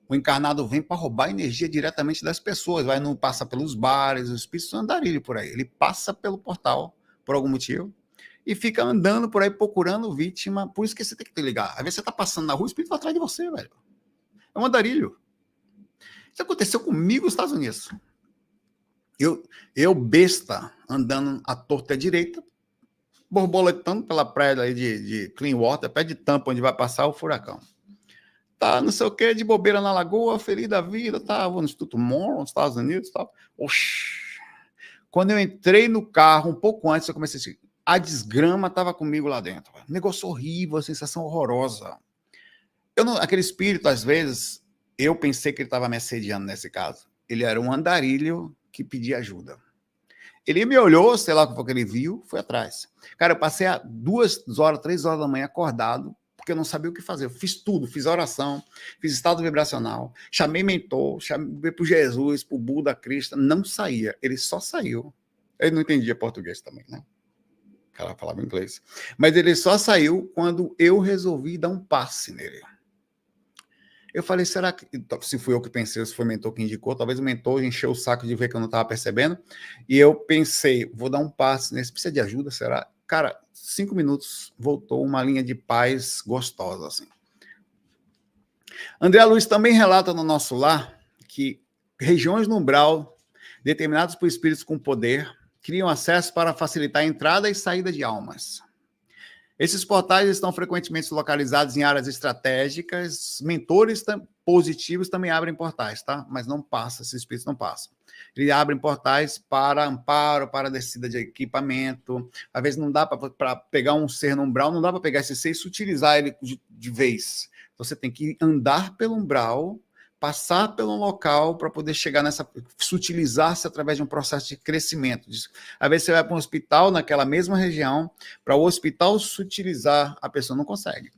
O encarnado vem para roubar energia diretamente das pessoas. Não passa pelos bares, os espíritos andarilhos por aí. Ele passa pelo portal, por algum motivo, e fica andando por aí procurando vítima. Por isso que você tem que te ligar. Às vezes você está passando na rua, o espírito vai atrás de você, velho. É um andarilho. Isso aconteceu comigo nos Estados Unidos. Eu besta, andando à torta à direita, borboletando pela praia aí de Cleanwater, pé de tampa onde vai passar o furacão. Tá, não sei o que, de bobeira na lagoa, feliz da vida, tava no Instituto Moore, nos Estados Unidos, tal. Oxi. Quando eu entrei no carro, um pouco antes, eu comecei a dizer, a desgrama estava comigo lá dentro. Negócio horrível, a sensação horrorosa. Aquele espírito, às vezes, eu pensei que ele estava me assediando nesse caso. Ele era um andarilho que pedia ajuda. Ele me olhou, sei lá o que foi que ele viu, foi atrás. Cara, eu passei 2 horas, 3 horas da manhã acordado, porque eu não sabia o que fazer. Eu fiz tudo, fiz oração, fiz estado vibracional, chamei mentor, chamei para Jesus, para o Buda, Cristo, não saía. Ele só saiu. Ele não entendia português também, né? O cara falava inglês. Mas ele só saiu quando eu resolvi dar um passe nele. Eu falei, será que... Se fui eu que pensei, se foi o mentor que indicou, talvez o mentor encheu o saco de ver que eu não estava percebendo. E eu pensei, vou dar um passe nesse. Precisa de ajuda, será? Cara, 5 minutos, voltou uma linha de paz gostosa, assim. André Luiz também relata no Nosso Lar que regiões no umbral, determinadas por espíritos com poder, criam acesso para facilitar a entrada e saída de almas. Esses portais estão frequentemente localizados em áreas estratégicas. Mentores positivos também abrem portais, tá? Mas não passa, esses espíritos não passam. Eles abrem portais para amparo, para descida de equipamento. Às vezes não dá para pegar um ser no umbral, não dá para pegar esse ser e sutilizar ele de vez. Você tem que andar pelo umbral, passar pelo local para poder chegar sutilizar-se através de um processo de crescimento. Às vezes você vai para um hospital naquela mesma região, para o hospital sutilizar, a pessoa não consegue.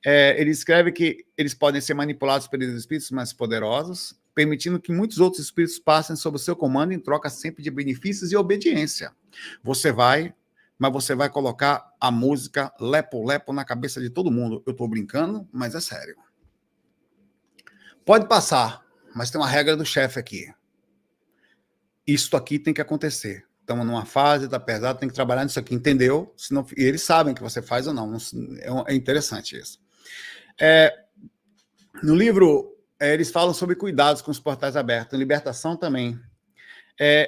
Ele escreve que eles podem ser manipulados pelos espíritos mais poderosos, permitindo que muitos outros espíritos passem sob o seu comando em troca sempre de benefícios e obediência. Mas você vai colocar a música lepo-lepo na cabeça de todo mundo. Eu estou brincando, mas é sério. Pode passar, mas tem uma regra do chefe aqui. Isto aqui tem que acontecer. Estamos numa fase, está pesado, tem que trabalhar nisso aqui, entendeu? Senão, e eles sabem que você faz ou não. É interessante isso. No livro, eles falam sobre cuidados com os portais abertos. Em Libertação também.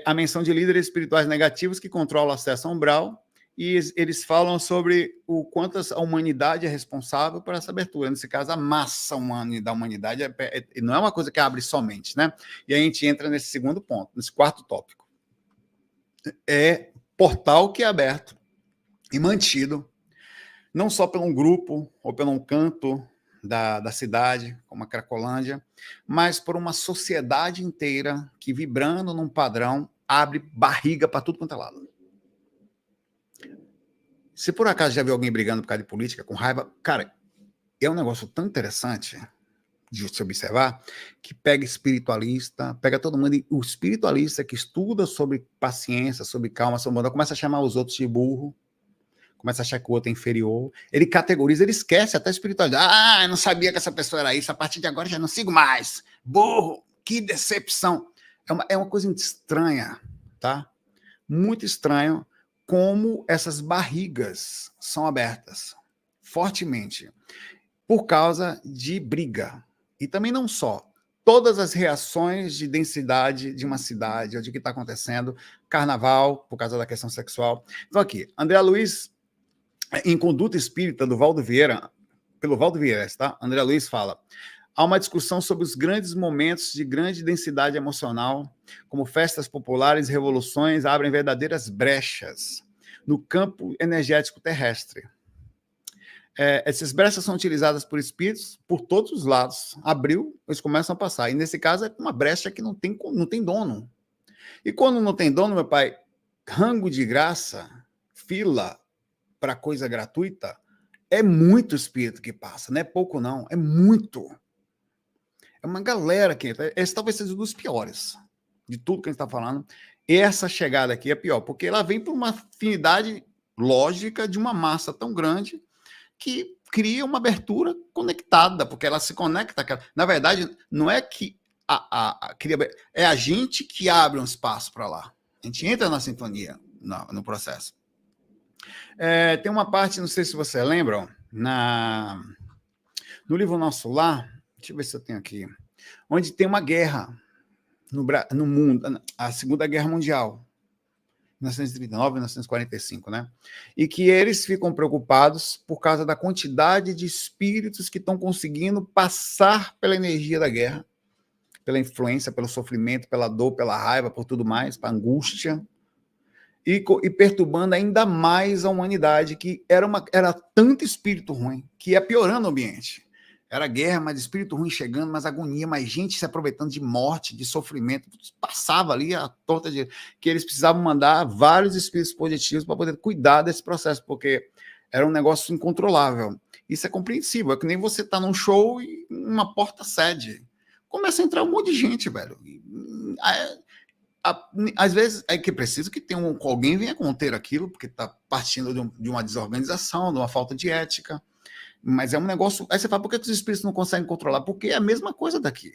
A menção de líderes espirituais negativos que controlam o acesso ao umbral. E eles falam sobre o quanto a humanidade é responsável por essa abertura. Nesse caso, a massa humana da humanidade não é uma coisa que abre somente, né? E a gente entra nesse segundo ponto, nesse quarto tópico. É portal que é aberto e mantido, não só por um grupo ou por um canto da cidade, como a Cracolândia, mas por uma sociedade inteira que, vibrando num padrão, abre barriga para tudo quanto é lado. Se por acaso já viu alguém brigando por causa de política, com raiva, cara, é um negócio tão interessante de se observar, que pega espiritualista, pega todo mundo, e o espiritualista que estuda sobre paciência, sobre calma, sobre bondade, começa a chamar os outros de burro, começa a achar que o outro é inferior, ele categoriza, ele esquece até a espiritualidade. Eu não sabia que essa pessoa era isso, a partir de agora já não sigo mais. Burro, que decepção. É uma coisa muito estranha, tá? Muito estranho como essas barrigas são abertas fortemente por causa de briga. E também não só. Todas as reações de densidade de uma cidade, ou de que está acontecendo, carnaval, por causa da questão sexual. Então, aqui, André Luiz, em Conduta Espírita, do Valdo Vieira, pelo Valdo Vieira, tá? André Luiz fala: há uma discussão sobre os grandes momentos de grande densidade emocional, como festas populares e revoluções abrem verdadeiras brechas no campo energético terrestre. Essas brechas são utilizadas por espíritos por todos os lados. Abriu, eles começam a passar. E nesse caso é uma brecha que não tem dono. E quando não tem dono, meu pai, rango de graça, fila para coisa gratuita, é muito espírito que passa. Não é pouco, não. É muito. É uma galera que... Esse talvez seja um dos piores de tudo que a gente está falando. Essa chegada aqui é pior, porque ela vem por uma afinidade lógica de uma massa tão grande que cria uma abertura conectada, porque ela se conecta. Na verdade, não é que é a gente que abre um espaço para lá. A gente entra na sintonia, no processo. Tem uma parte, não sei se vocês lembram, no livro Nosso Lar, deixa eu ver se eu tenho aqui, onde tem uma guerra no mundo, a Segunda Guerra Mundial, 1939, 1945, né? E que eles ficam preocupados por causa da quantidade de espíritos que estão conseguindo passar pela energia da guerra, pela influência, pelo sofrimento, pela dor, pela raiva, por tudo mais, pela angústia, e perturbando ainda mais a humanidade, que era tanto espírito ruim, que ia piorando o ambiente. Era guerra, mas espírito ruim chegando, mas agonia, mais gente se aproveitando de morte, de sofrimento. Passava ali a torta de... que eles precisavam mandar vários espíritos positivos para poder cuidar desse processo, porque era um negócio incontrolável. Isso é compreensível. É que nem você tá num show e uma porta cede. Começa a entrar um monte de gente, velho. Às vezes é que precisa que alguém venha conter aquilo, porque está partindo de uma desorganização, de uma falta de ética. Mas é um negócio... Aí você fala, por que os espíritos não conseguem controlar? Porque é a mesma coisa daqui.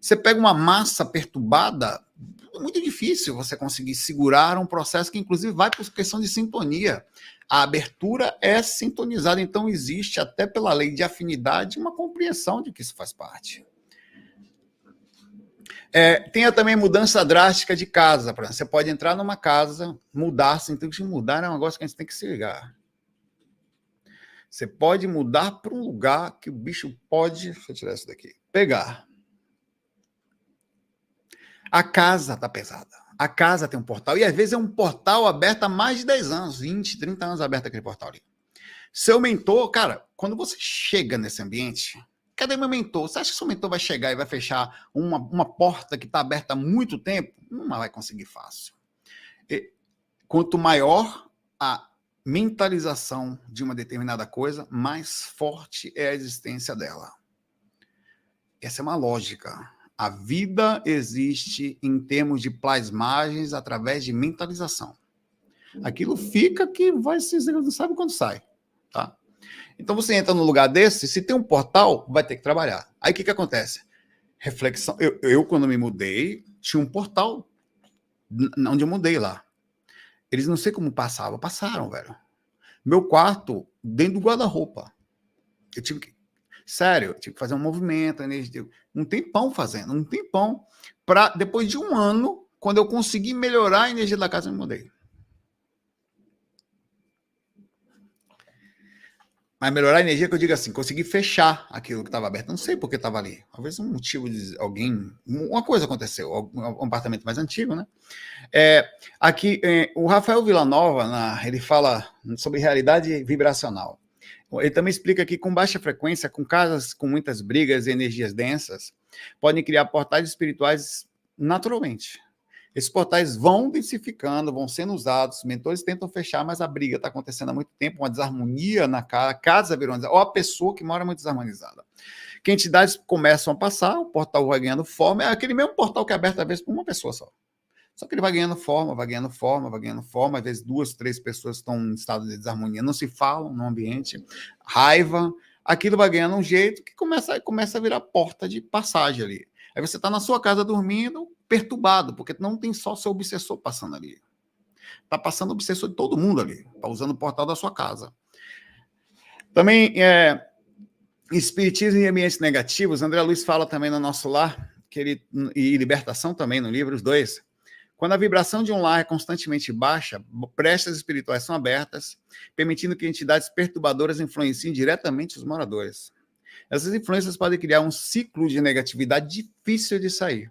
Você pega uma massa perturbada, é muito difícil você conseguir segurar um processo que, inclusive, vai por questão de sintonia. A abertura é sintonizada, então existe, até pela lei de afinidade, uma compreensão de que isso faz parte. Tem também mudança drástica de casa. Por exemplo, você pode entrar numa casa, mudar-se, então mudar é um negócio que a gente tem que se ligar. Você pode mudar para um lugar que o bicho pode... Deixa eu tirar isso daqui. Pegar. A casa está pesada. A casa tem um portal. E às vezes é um portal aberto há mais de 10 anos, 20, 30 anos aberto aquele portal ali. Seu mentor, cara, quando você chega nesse ambiente... Cadê meu mentor? Você acha que seu mentor vai chegar e vai fechar uma porta que está aberta há muito tempo? Não vai conseguir fácil. Quanto maior a mentalização de uma determinada coisa, mais forte é a existência dela. Essa é uma lógica. A vida existe em termos de plasmagens através de mentalização. Aquilo fica que vai se... Não sabe quando sai, tá? Então você entra num lugar desse, se tem um portal, vai ter que trabalhar. Aí o que acontece? Reflexão. Eu, quando me mudei, tinha um portal onde eu mudei lá. Eles não sei como passaram, velho. Meu quarto, dentro do guarda-roupa. Eu tive que... Sério, eu tive que fazer um movimento, um tempão fazendo, um tempão. Para depois de um ano, quando eu consegui melhorar a energia da casa, eu me mudei. Mas melhorar a energia que eu digo assim, conseguir fechar aquilo que estava aberto. Não sei por que estava ali. Talvez um motivo de alguém... Uma coisa aconteceu. Um apartamento mais antigo, né? Aqui, o Rafael Villanova, ele fala sobre realidade vibracional. Ele também explica que com baixa frequência, com casas com muitas brigas e energias densas, podem criar portais espirituais naturalmente. Esses portais vão densificando, vão sendo usados, os mentores tentam fechar, mas a briga está acontecendo há muito tempo, uma desarmonia na casa virou, ou a pessoa que mora muito desarmonizada. Que entidades começam a passar, o portal vai ganhando forma, é aquele mesmo portal que é aberto às vezes por uma pessoa só. Só que ele vai ganhando forma, vai ganhando forma, vai ganhando forma, às vezes 2, 3 pessoas estão em estado de desarmonia, não se falam no ambiente, raiva, aquilo vai ganhando um jeito que começa a virar porta de passagem ali. Aí você está na sua casa dormindo, perturbado, porque não tem só seu obsessor passando ali. Está passando o obsessor de todo mundo ali. Está usando o portal da sua casa. Também, espiritismo e ambientes negativos, André Luiz fala também no Nosso Lar, e libertação também no livro, os dois. Quando a vibração de um lar é constantemente baixa, brechas espirituais são abertas, permitindo que entidades perturbadoras influenciem diretamente os moradores. Essas influências podem criar um ciclo de negatividade difícil de sair,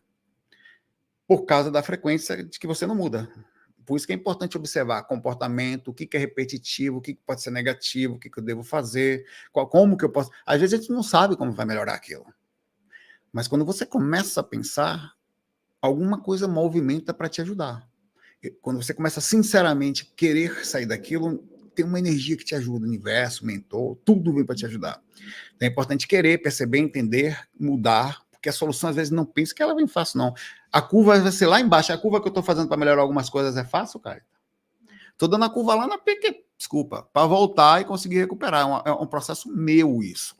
por causa da frequência de que você não muda. Por isso que é importante observar comportamento, o que é repetitivo, o que pode ser negativo, o que eu devo fazer, como que eu posso... Às vezes a gente não sabe como vai melhorar aquilo. Mas quando você começa a pensar, alguma coisa movimenta para te ajudar. Quando você começa sinceramente querer sair daquilo, tem uma energia que te ajuda, o universo, o mentor, tudo vem para te ajudar. Então é importante querer, perceber, entender, mudar, porque a solução às vezes não pensa que ela vem fácil, não. A curva vai ser lá embaixo. A curva que eu estou fazendo para melhorar algumas coisas é fácil, cara? Estou dando a curva lá na PQ, desculpa, para voltar e conseguir recuperar. É um processo meu isso.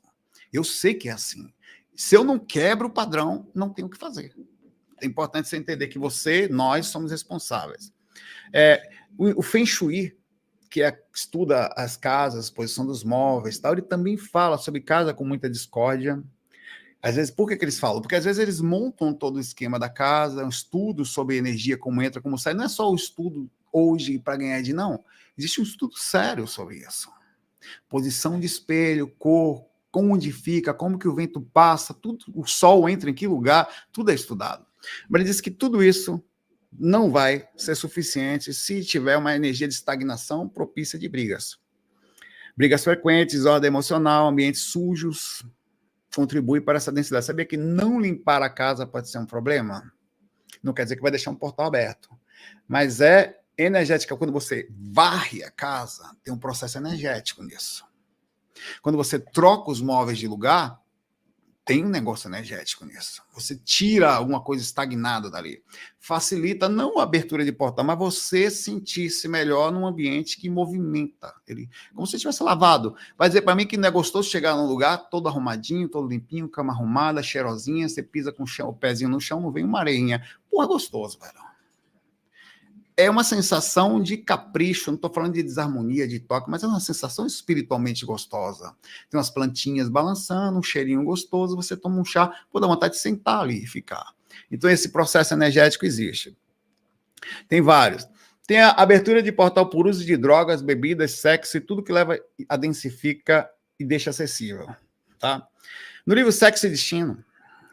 Eu sei que é assim. Se eu não quebro o padrão, não tenho o que fazer. É importante você entender que nós somos responsáveis. O Feng Shui, que estuda as casas, posição dos móveis, tal, ele também fala sobre casa com muita discórdia. Às vezes, por que eles falam? Porque às vezes eles montam todo o esquema da casa, um estudo sobre energia, como entra, como sai. Não é só o estudo hoje para ganhar de não. Existe um estudo sério sobre isso. Posição de espelho, cor, onde fica, como que o vento passa, tudo, o sol entra em que lugar, tudo é estudado. Mas ele diz que tudo isso não vai ser suficiente se tiver uma energia de estagnação propícia de brigas. Brigas frequentes, ordem emocional, ambientes sujos, contribui para essa densidade. Sabia que não limpar a casa pode ser um problema? Não quer dizer que vai deixar um portal aberto. Mas é energética. Quando você varre a casa, tem um processo energético nisso. Quando você troca os móveis de lugar, tem um negócio energético nisso. Você tira alguma coisa estagnada dali. Facilita não a abertura de portal, mas você sentir-se melhor num ambiente que movimenta ele. Como se tivesse lavado. Vai dizer para mim que não é gostoso chegar num lugar todo arrumadinho, todo limpinho, cama arrumada, cheirosinha, você pisa com o pezinho no chão, não vem uma areinha. Pô, é gostoso, velho. É uma sensação de capricho, não estou falando de desarmonia, de toque, mas é uma sensação espiritualmente gostosa. Tem umas plantinhas balançando, um cheirinho gostoso, você toma um chá, pô, dá vontade de sentar ali e ficar. Então, esse processo energético existe. Tem vários. Tem a abertura de portal por uso de drogas, bebidas, sexo e tudo que leva a densifica e deixa acessível. Tá? No livro Sexo e Destino,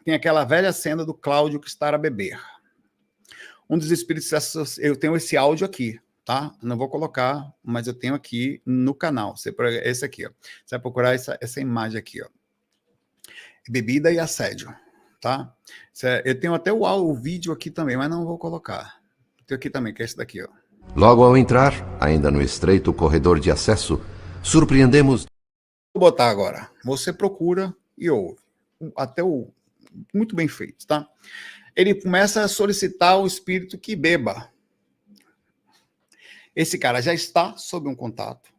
tem aquela velha cena do Cláudio que está a beber. Um dos espíritos, eu tenho esse áudio aqui, tá? Não vou colocar, mas eu tenho aqui no canal. Esse aqui, ó. Você vai procurar essa imagem aqui, ó. Bebida e assédio, tá? Eu tenho até o vídeo aqui também, mas não vou colocar. Tenho aqui também, que é esse daqui, ó. Logo ao entrar, ainda no estreito corredor de acesso, surpreendemos... Vou botar agora. Você procura e ouve. Muito bem feito, tá? Ele começa a solicitar o espírito que beba. Esse cara já está sob um contato,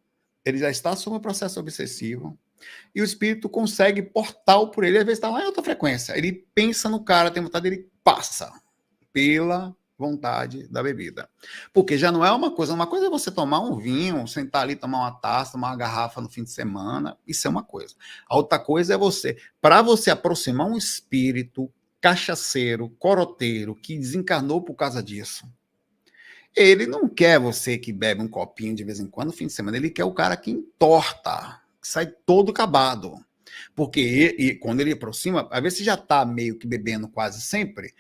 ele já está sob um processo obsessivo, e o espírito consegue portal por ele, às vezes está lá em outra frequência. Ele pensa no cara, tem vontade, ele passa pela vontade da bebida. Porque já não é uma coisa é você tomar um vinho, sentar ali, tomar uma taça, tomar uma garrafa no fim de semana, isso é uma coisa. A outra coisa é para você aproximar um espírito cachaceiro, coroteiro, que desencarnou por causa disso. Ele não quer você que bebe um copinho de vez em quando no fim de semana, ele quer o cara que entorta, que sai todo acabado. Porque quando ele aproxima, às vezes você já está meio que bebendo quase sempre,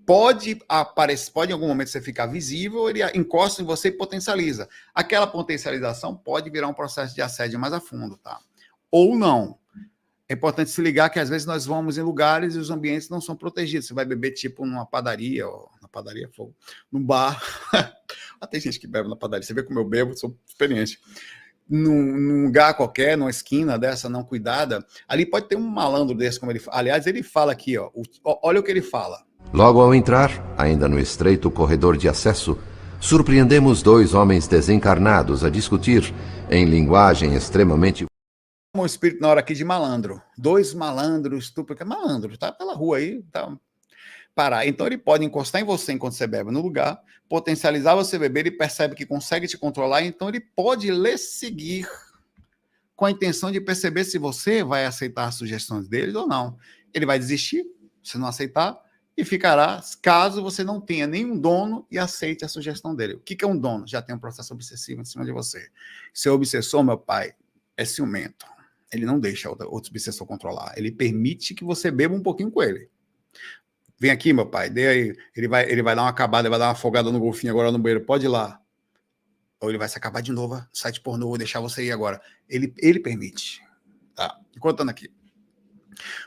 pode em algum momento você ficar visível, ele encosta em você e potencializa. Aquela potencialização pode virar um processo de assédio mais a fundo, tá? Ou não. É importante se ligar que às vezes nós vamos em lugares e os ambientes não são protegidos. Você vai beber tipo numa padaria, ou na padaria, num bar. Tem gente que bebe na padaria. Você vê como eu bebo, sou experiente. Num lugar qualquer, numa esquina dessa não cuidada, ali pode ter um malandro desse, como ele fala. Aliás, ele fala aqui, ó, olha o que ele fala. Logo ao entrar, ainda no estreito corredor de acesso, surpreendemos 2 homens desencarnados a discutir, em linguagem extremamente... Um espírito na hora aqui de malandro. 2 malandros, malandro, tá pela rua aí, tá. parar. Então ele pode encostar em você enquanto você bebe no lugar, potencializar você beber, ele percebe que consegue te controlar, então ele pode lhe seguir com a intenção de perceber se você vai aceitar as sugestões deles ou não. Ele vai desistir, se não aceitar, e ficará, caso você não tenha nenhum dono e aceite a sugestão dele. O que é um dono? Já tem um processo obsessivo em cima de você. Seu obsessor, meu pai, é ciumento. Ele não deixa outro obsessor controlar. Ele permite que você beba um pouquinho com ele. Vem aqui, meu pai, dê aí. Ele vai dar uma acabada, ele vai dar uma afogada no golfinho agora no banheiro. Pode ir lá. Ou ele vai se acabar de novo, site pornô, vou deixar você ir agora. Ele permite. Tá? E contando aqui.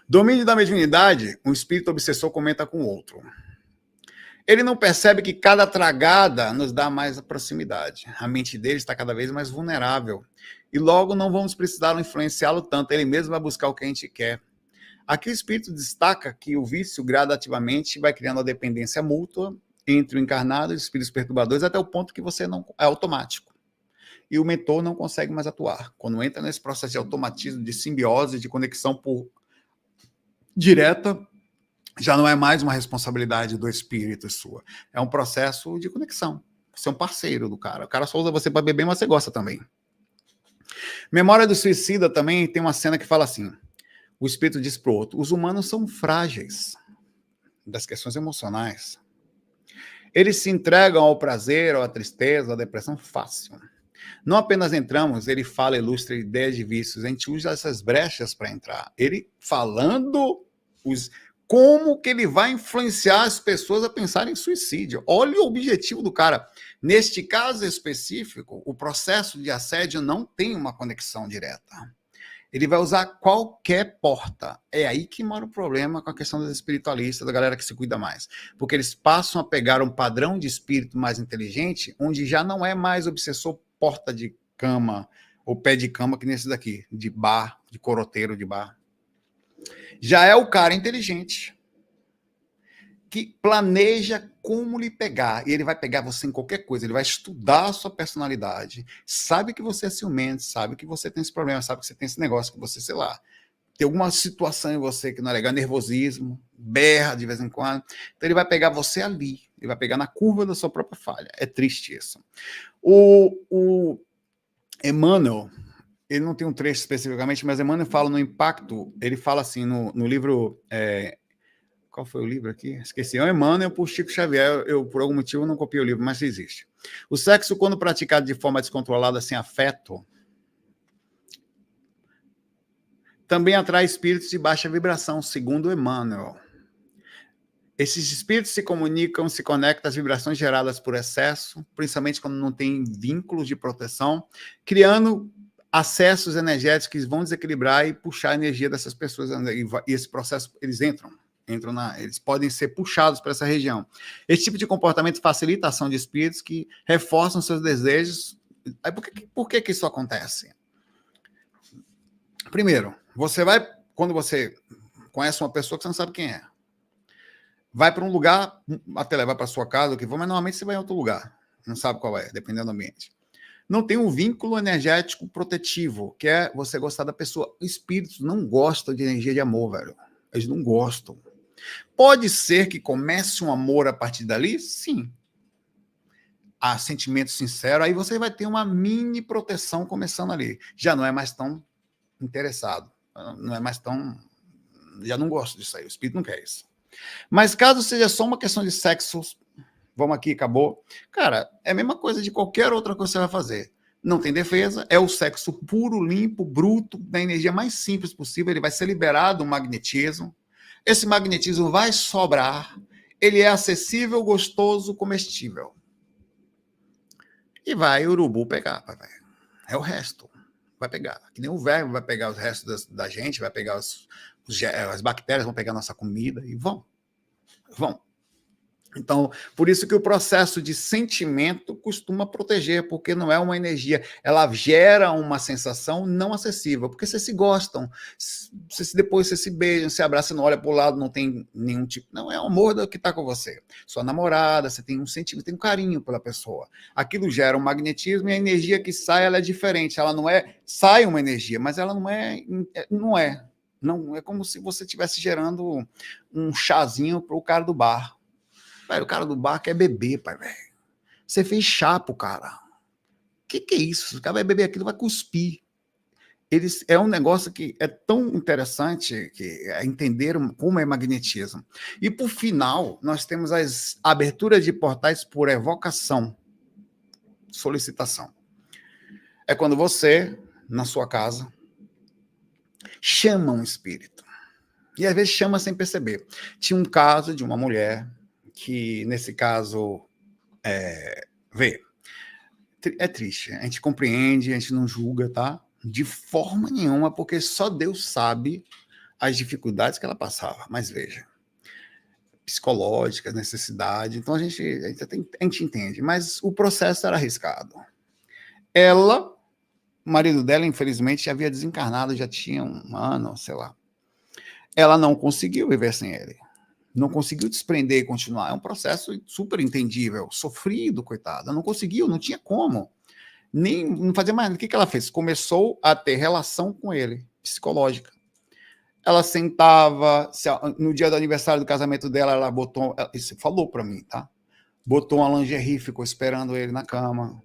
Domínio da mediunidade, um espírito obsessor comenta com o outro. Ele não percebe que cada tragada nos dá mais proximidade. A mente dele está cada vez mais vulnerável. E logo não vamos precisar influenciá-lo tanto. Ele mesmo vai buscar o que a gente quer. Aqui o espírito destaca que o vício gradativamente vai criando a dependência mútua entre o encarnado e os espíritos perturbadores até o ponto que você não é automático. E o mentor não consegue mais atuar. Quando entra nesse processo de automatismo, de simbiose, de conexão por direta, já não é mais uma responsabilidade do espírito sua. É um processo de conexão. Você é um parceiro do cara. O cara só usa você para beber, mas você gosta também. Memória do Suicida também tem uma cena que fala assim, o espírito diz para o outro, os humanos são frágeis das questões emocionais. Eles se entregam ao prazer, à tristeza, à depressão fácil. Não apenas entramos, ele fala, ilustra ideias de vícios, a gente usa essas brechas para entrar. Ele falando como que ele vai influenciar as pessoas a pensarem em suicídio. Olha o objetivo do cara. Neste caso específico, o processo de assédio não tem uma conexão direta. Ele vai usar qualquer porta. É aí que mora o problema com a questão dos espiritualistas, da galera que se cuida mais. Porque eles passam a pegar um padrão de espírito mais inteligente, onde já não é mais obsessor porta de cama, ou pé de cama, que nesse daqui, de bar, de coroteiro de bar. Já é o cara inteligente, que planeja como lhe pegar. E ele vai pegar você em qualquer coisa, ele vai estudar a sua personalidade, sabe que você é ciumento, sabe que você tem esse problema, sabe que você tem esse negócio, que você, sei lá, tem alguma situação em você que não é legal, nervosismo, berra de vez em quando. Então ele vai pegar você ali, ele vai pegar na curva da sua própria falha. É triste isso. O Emmanuel, ele não tem um trecho especificamente, mas Emmanuel fala no impacto, ele fala assim no livro... qual foi o livro aqui? Esqueci. É o Emmanuel por Chico Xavier. Eu, por algum motivo, não copiei o livro, mas existe. O sexo, quando praticado de forma descontrolada, sem afeto, também atrai espíritos de baixa vibração, segundo Emmanuel. Esses espíritos se comunicam, se conectam às vibrações geradas por excesso, principalmente quando não tem vínculos de proteção, criando acessos energéticos que vão desequilibrar e puxar a energia dessas pessoas. E esse processo, eles eles podem ser puxados para essa região. Esse tipo de comportamento facilita a ação de espíritos que reforçam seus desejos. Aí por que isso acontece? Primeiro, quando você conhece uma pessoa que você não sabe quem é, vai para um lugar, até levar para sua casa, mas normalmente você vai em outro lugar, não sabe qual é, dependendo do ambiente. Não tem um vínculo energético protetivo, que é você gostar da pessoa. Espíritos não gostam de energia de amor, velho. Eles não gostam. Pode ser que comece um amor a partir dali? Sim. Há sentimento sincero, aí você vai ter uma mini proteção começando ali. Já não é mais tão interessado. Não é mais tão... Já não gosto disso aí. O espírito não quer isso. Mas caso seja só uma questão de sexo, vamos aqui, acabou. Cara, é a mesma coisa de qualquer outra coisa que você vai fazer. Não tem defesa, é o sexo puro, limpo, bruto, da energia mais simples possível. Ele vai ser liberado um magnetismo. Esse magnetismo vai sobrar. Ele é acessível, gostoso, comestível. E vai o urubu pegar. É o resto. Vai pegar. Que nem o verme vai pegar os restos da gente, vai pegar as bactérias, vão pegar a nossa comida e vão. Então, por isso que o processo de sentimento costuma proteger, porque não é uma energia, ela gera uma sensação não acessível, porque vocês se gostam, depois vocês se beijam, se abraçam, não olha para o lado, não tem nenhum tipo, não, é o amor que está com você. Sua namorada, você tem um sentimento, tem um carinho pela pessoa. Aquilo gera um magnetismo e a energia que sai, ela é diferente, ela não é, sai uma energia, mas ela não é. Não, é como se você estivesse gerando um chazinho para o cara do bar. Pai, o cara do bar quer beber, pai, velho. Você fez chá pro cara. Que é isso? O cara vai beber aquilo, vai cuspir. É um negócio que é tão interessante que é entender como é magnetismo. E, por final, nós temos as aberturas de portais por evocação, solicitação. É quando você, na sua casa, chama um espírito. E, às vezes, chama sem perceber. Tinha um caso de uma mulher que, nesse caso, é triste. A gente compreende, a gente não julga, tá? De forma nenhuma, porque só Deus sabe as dificuldades que ela passava. Mas veja, psicológicas, necessidade. Então a gente entende. Mas o processo era arriscado. O marido dela, infelizmente, já havia desencarnado, já tinha um ano, sei lá. Ela não conseguiu viver sem ele. Não conseguiu desprender e continuar. É um processo super entendível, sofrido, coitada. Não conseguiu, não tinha como. Não fazia mais. O que ela fez? Começou a ter relação com ele, psicológica. Ela sentava, no dia do aniversário do casamento dela, ela botou, isso falou para mim, tá? Botou uma lingerie, ficou esperando ele na cama.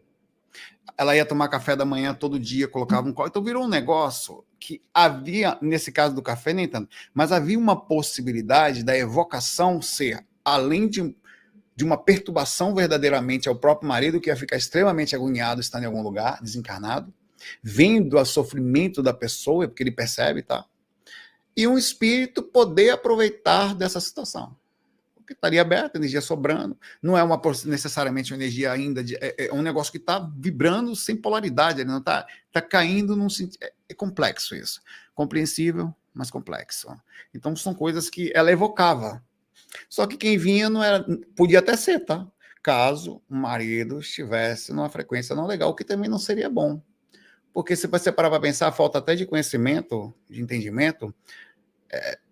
Ela ia tomar café da manhã todo dia, colocava um copo. Então virou um negócio que havia, nesse caso do café, nem tanto, mas havia uma possibilidade da evocação ser, além de uma perturbação verdadeiramente ao próprio marido, que ia ficar extremamente agoniado estando em algum lugar, desencarnado, vendo o sofrimento da pessoa, porque ele percebe, tá? E um espírito poder aproveitar dessa situação. Porque estaria aberto, energia sobrando, não é necessariamente uma energia ainda, é um negócio que está vibrando sem polaridade, ele não está caindo num sentido. É complexo isso. Compreensível, mas complexo. Então são coisas que ela evocava. Só que quem vinha não era, podia até ser, tá? Caso o marido estivesse numa frequência não legal, o que também não seria bom. Porque se você parar para pensar, falta até de conhecimento, de entendimento.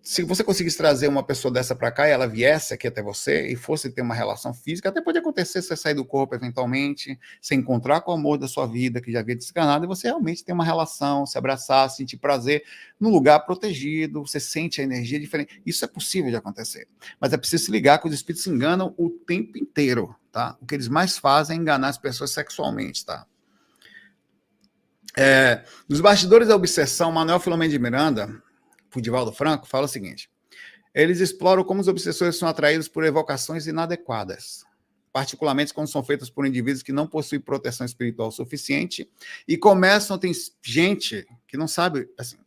Se você conseguisse trazer uma pessoa dessa para cá e ela viesse aqui até você e fosse ter uma relação física, até pode acontecer você sair do corpo eventualmente, se encontrar com o amor da sua vida, que já havia desencarnado, e você realmente ter uma relação, se abraçar, sentir prazer num lugar protegido, você sente a energia diferente. Isso é possível de acontecer. Mas é preciso se ligar que os espíritos se enganam o tempo inteiro, tá? O que eles mais fazem é enganar as pessoas sexualmente, tá? Nos bastidores da obsessão, Manuel Filomeno de Miranda, Divaldo Franco, fala o seguinte: eles exploram como os obsessores são atraídos por evocações inadequadas, particularmente quando são feitas por indivíduos que não possuem proteção espiritual suficiente e começam, tem gente que não sabe, assim,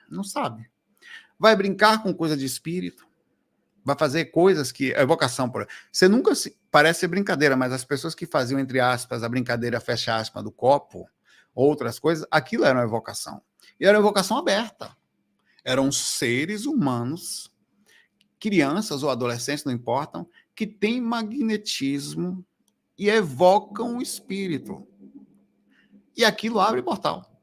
não sabe, vai brincar com coisa de espírito, vai fazer coisas que, evocação, você nunca, parece ser brincadeira, mas as pessoas que faziam, entre aspas, a brincadeira, fecha aspas, do copo, outras coisas, aquilo era uma evocação, e era uma evocação aberta. Eram seres humanos, crianças ou adolescentes, não importam, que têm magnetismo e evocam o espírito. E aquilo abre portal.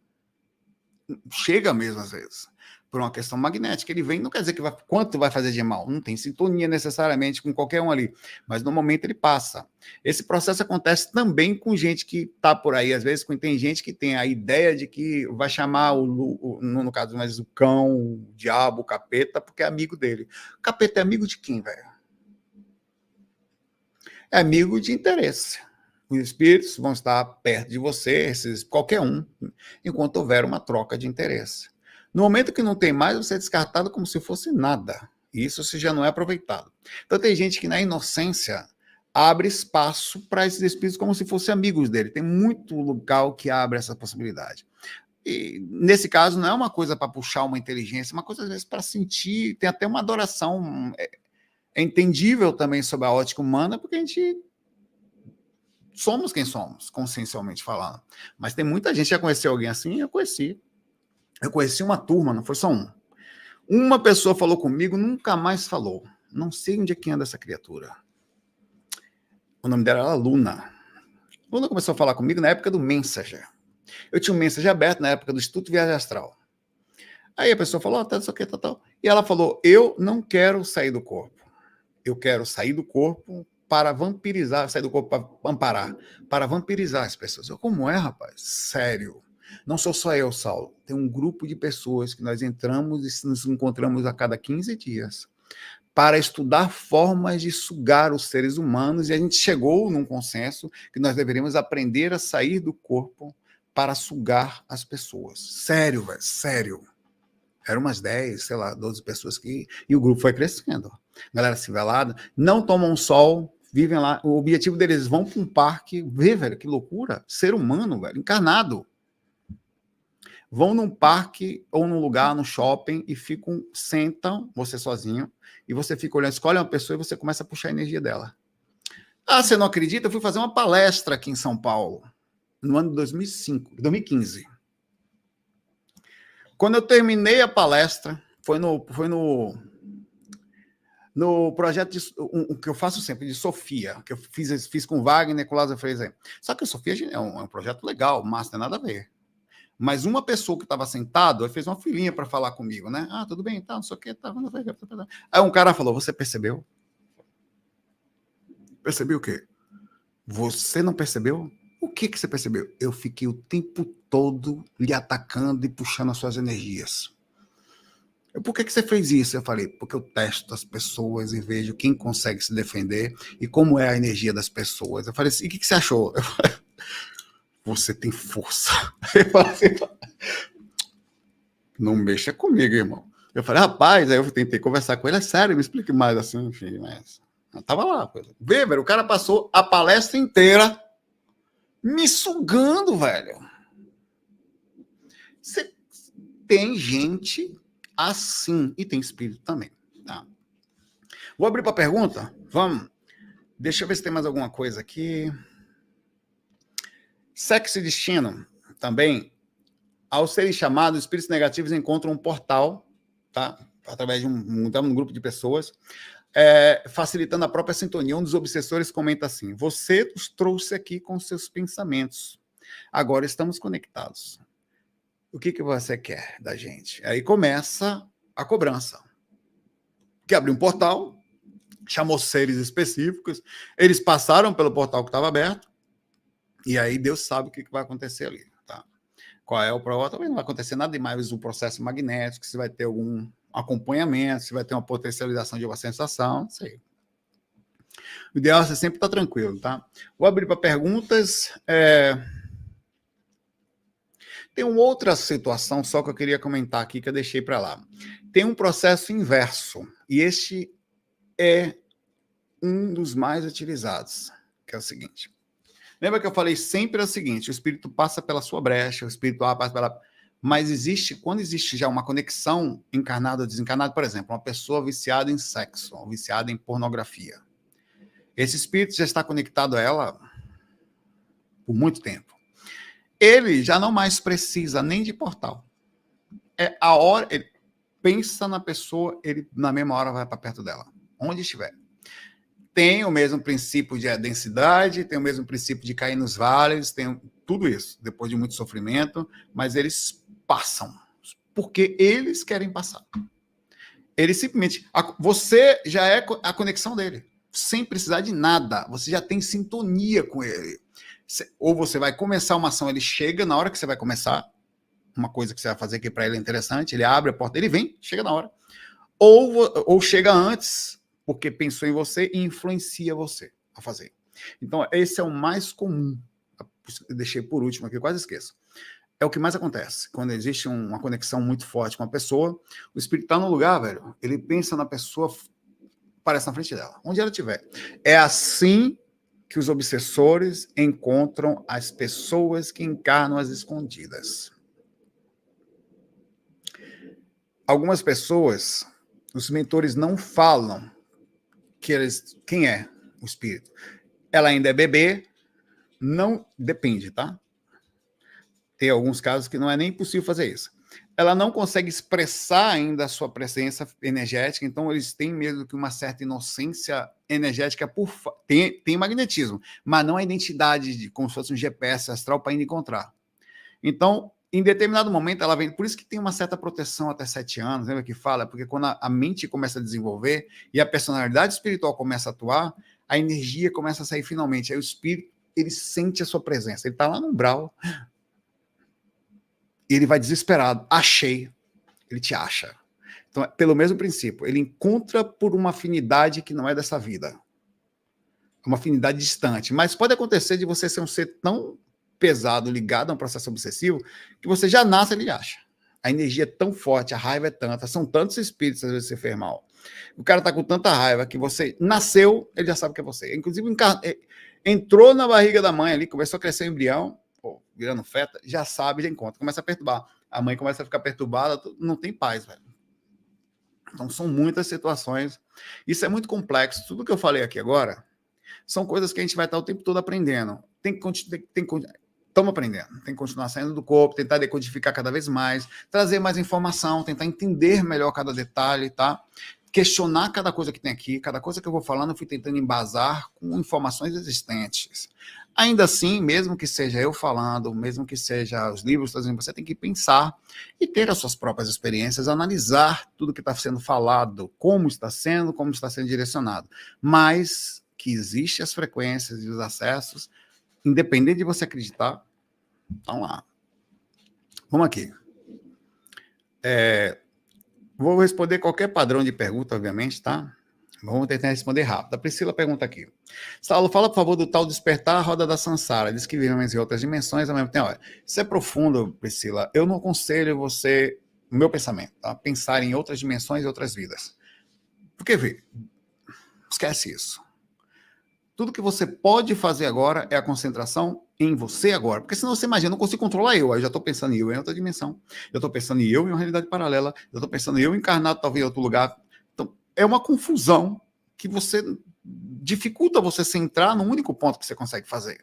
Chega mesmo, às vezes, por uma questão magnética. Ele vem, não quer dizer que quanto vai fazer de mal. Não tem sintonia necessariamente com qualquer um ali. Mas, no momento, ele passa. Esse processo acontece também com gente que está por aí. Às vezes, tem gente que tem a ideia de que vai chamar, no caso, mas o cão, o diabo, o capeta, porque é amigo dele. O capeta é amigo de quem, velho? É amigo de interesse. Os espíritos vão estar perto de você, qualquer um, enquanto houver uma troca de interesse. No momento que não tem mais, você é descartado como se fosse nada. Isso se já não é aproveitado. Então tem gente que na inocência abre espaço para esses espíritos como se fossem amigos dele. Tem muito local que abre essa possibilidade. E nesse caso não é uma coisa para puxar uma inteligência, é uma coisa às vezes para sentir, tem até uma adoração. É entendível também sob a ótica humana, porque a gente somos quem somos, consciencialmente falando. Mas tem muita gente, já conheceu alguém assim? Eu conheci uma turma, não foi só um. Uma pessoa falou comigo, nunca mais falou. Não sei onde é que anda essa criatura. O nome dela era Luna. Luna começou a falar comigo na época do Messenger. Eu tinha um Messenger aberto na época do Instituto Viagem Astral. Aí a pessoa falou, tá, isso aqui, tal. E ela falou, eu não quero sair do corpo. Eu quero sair do corpo para vampirizar, sair do corpo para amparar, para vampirizar as pessoas. Eu, como é, rapaz? Sério. Não sou só eu, Saulo. Tem um grupo de pessoas que nós entramos e nos encontramos a cada 15 dias para estudar formas de sugar os seres humanos, e a gente chegou num consenso que nós deveríamos aprender a sair do corpo para sugar as pessoas. Sério, velho, sério. Eram umas 10, sei lá, 12 pessoas que... E o grupo foi crescendo. Galera civilada, não tomam sol, vivem lá. O objetivo deles, vão para um parque, vê, velho, que loucura. Ser humano, velho, encarnado. Vão num parque ou num lugar, no shopping, e ficam, sentam, você sozinho, e você fica olhando, escolhe uma pessoa e você começa a puxar a energia dela. Ah, você não acredita? Eu fui fazer uma palestra aqui em São Paulo, no ano de 2015. Quando eu terminei a palestra, foi no projeto que eu faço sempre, de Sofia, que eu fiz com Wagner, com Lázaro Freire. Só que a Sofia é um projeto legal, mas não tem nada a ver. Mas uma pessoa que estava sentado, fez uma filinha para falar comigo, né? Ah, tudo bem, tá, não sei o quê. Tá. Aí um cara falou, você percebeu? Percebeu o quê? Você não percebeu? O que você percebeu? Eu fiquei o tempo todo lhe atacando e puxando as suas energias. Por que você fez isso? Eu falei, porque eu testo as pessoas e vejo quem consegue se defender e como é a energia das pessoas. Eu falei assim, e o que você achou? Eu falei, você tem força. Eu falei assim, não mexa comigo, irmão. Eu falei, rapaz, aí eu tentei conversar com ele, é sério, me explique mais assim, enfim, mas... Eu tava lá. Weber, o cara passou a palestra inteira me sugando, velho. Tem gente assim, e tem espírito também. Tá? Vou abrir para pergunta? Vamos. Deixa eu ver se tem mais alguma coisa aqui. Sexo e destino, também. Ao serem chamados, espíritos negativos encontram um portal, tá? Através de um grupo de pessoas, facilitando a própria sintonia. Um dos obsessores comenta assim, você nos trouxe aqui com seus pensamentos. Agora estamos conectados. O que você quer da gente? Aí começa a cobrança. Que abriu um portal, chamou seres específicos, eles passaram pelo portal que estava aberto, e aí Deus sabe o que vai acontecer ali. Tá? Qual é o problema? Também não vai acontecer nada demais, um processo magnético, se vai ter algum acompanhamento, se vai ter uma potencialização de uma sensação, não sei. O ideal é você sempre estar tranquilo, tá? Vou abrir para perguntas. Tem uma outra situação só que eu queria comentar aqui, que eu deixei para lá. Tem um processo inverso, e este é um dos mais utilizados, que é o seguinte. Lembra que eu falei sempre o seguinte, o espírito passa pela sua brecha, o espírito passa pela... Mas quando existe já uma conexão encarnada ou desencarnada, por exemplo, uma pessoa viciada em sexo, ou viciada em pornografia. Esse espírito já está conectado a ela por muito tempo. Ele já não mais precisa nem de portal. É a hora, ele pensa na pessoa, ele na mesma hora vai para perto dela, onde estiver. Tem o mesmo princípio de densidade, tem o mesmo princípio de cair nos vales, tem tudo isso, depois de muito sofrimento, mas eles passam, porque eles querem passar. Ele simplesmente... Você já é a conexão dele, sem precisar de nada, você já tem sintonia com ele. Ou você vai começar uma ação, ele chega na hora que você vai começar, uma coisa que você vai fazer que para ele é interessante, ele abre a porta, ele vem, chega na hora. Ou chega antes, porque pensou em você e influencia você a fazer. Então, esse é o mais comum. Eu deixei por último aqui, quase esqueço. É o que mais acontece. Quando existe uma conexão muito forte com a pessoa, o espírito está no lugar, velho, ele pensa na pessoa, aparece na frente dela, onde ela estiver. É assim que os obsessores encontram as pessoas que encarnam as escondidas. Algumas pessoas, os mentores não falam quem é o espírito. Ela ainda é bebê, não depende, tá? Tem alguns casos que não é nem possível fazer isso. Ela não consegue expressar ainda a sua presença energética, então eles têm mesmo que uma certa inocência energética, tem magnetismo, mas não a identidade, como se fosse um GPS astral para ainda encontrar. Então, em determinado momento, ela vem... Por isso que tem uma certa proteção até 7 anos, lembra que fala? Porque quando a mente começa a desenvolver e a personalidade espiritual começa a atuar, a energia começa a sair finalmente. Aí o espírito, ele sente a sua presença. Ele está lá no umbral. E ele vai desesperado. Achei. Ele te acha. Então, pelo mesmo princípio, ele encontra por uma afinidade que não é dessa vida. Uma afinidade distante. Mas pode acontecer de você ser um ser tão pesado, ligado a um processo obsessivo, que você já nasce, ele acha. A energia é tão forte, a raiva é tanta, são tantos espíritos, às vezes você fez mal. O cara tá com tanta raiva que você nasceu, ele já sabe que é você. Inclusive, entrou na barriga da mãe ali, começou a crescer o embrião, virando feta, já sabe, já encontra, começa a perturbar. A mãe começa a ficar perturbada, não tem paz, velho. Então, são muitas situações. Isso é muito complexo. Tudo que eu falei aqui agora são coisas que a gente vai estar o tempo todo aprendendo. Estamos aprendendo. Tem que continuar saindo do corpo, tentar decodificar cada vez mais, trazer mais informação, tentar entender melhor cada detalhe, tá? Questionar cada coisa que tem aqui, cada coisa que eu vou falando, eu fui tentando embasar com informações existentes. Ainda assim, mesmo que seja eu falando, mesmo que seja os livros trazendo, você tem que pensar e ter as suas próprias experiências, analisar tudo que está sendo falado, como está sendo direcionado. Mas que existem as frequências e os acessos, independente de você acreditar, estão lá. Vamos aqui. Vou responder qualquer padrão de pergunta, obviamente, tá? Vamos tentar responder rápido. A Priscila pergunta aqui. Saulo, fala, por favor, do tal despertar a roda da Sansara. Diz que vivemos em outras dimensões ao mesmo tempo. Olha, isso é profundo, Priscila. Eu não aconselho você, no meu pensamento, tá? Pensar em outras dimensões e outras vidas. Porque, vê, esquece isso. Tudo que você pode fazer agora é a concentração em você agora. Porque senão você imagina, eu não consigo controlar eu. Aí eu já estou pensando em eu em outra dimensão. Eu estou pensando em eu em uma realidade paralela. Eu estou pensando em eu encarnado talvez em outro lugar. Então, é uma confusão que você dificulta você centrar no único ponto que você consegue fazer.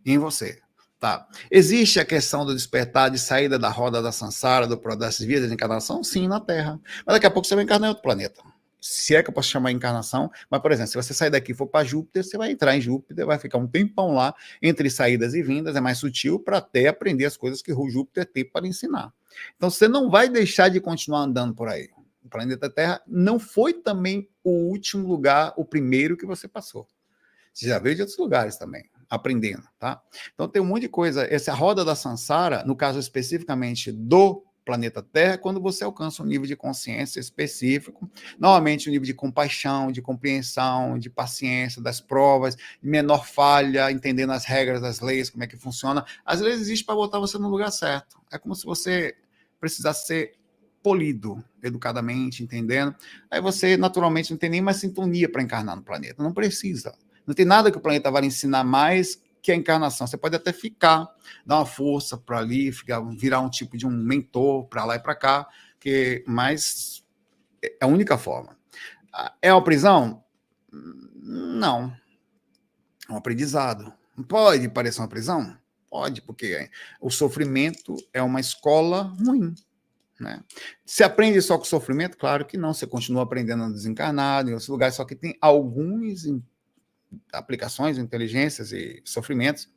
Em você. Tá? Existe a questão do despertar, de saída da roda da Sansara, das vias de encarnação? Sim, na Terra. Mas daqui a pouco você vai encarnar em outro planeta. Se é que eu posso chamar de encarnação, mas, por exemplo, se você sair daqui e for para Júpiter, você vai entrar em Júpiter, vai ficar um tempão lá, entre saídas e vindas, é mais sutil, para até aprender as coisas que o Júpiter tem para ensinar. Então, você não vai deixar de continuar andando por aí. O planeta Terra não foi também o último lugar, o primeiro que você passou. Você já veio de outros lugares também, aprendendo, tá? Então, tem um monte de coisa. Essa roda da Sansara, no caso especificamente do planeta Terra, quando você alcança um nível de consciência específico, normalmente um nível de compaixão, de compreensão, de paciência, das provas, menor falha, entendendo as regras, as leis, como é que funciona. As leis existem para botar você no lugar certo. É como se você precisasse ser polido, educadamente, entendendo. Aí você, naturalmente, não tem nem mais sintonia para encarnar no planeta. Não precisa. Não tem nada que o planeta vá lhe ensinar mais que a encarnação. Você pode até ficar, dar uma força para ali, virar um tipo de um mentor para lá e para cá, mas é a única forma. É uma prisão? Não. É um aprendizado. Pode parecer uma prisão? Pode, porque o sofrimento é uma escola ruim. Né? Se aprende só com sofrimento? Claro que não. Você continua aprendendo no desencarnado, em outros lugares, só que tem alguns aplicações, inteligências e sofrimentos,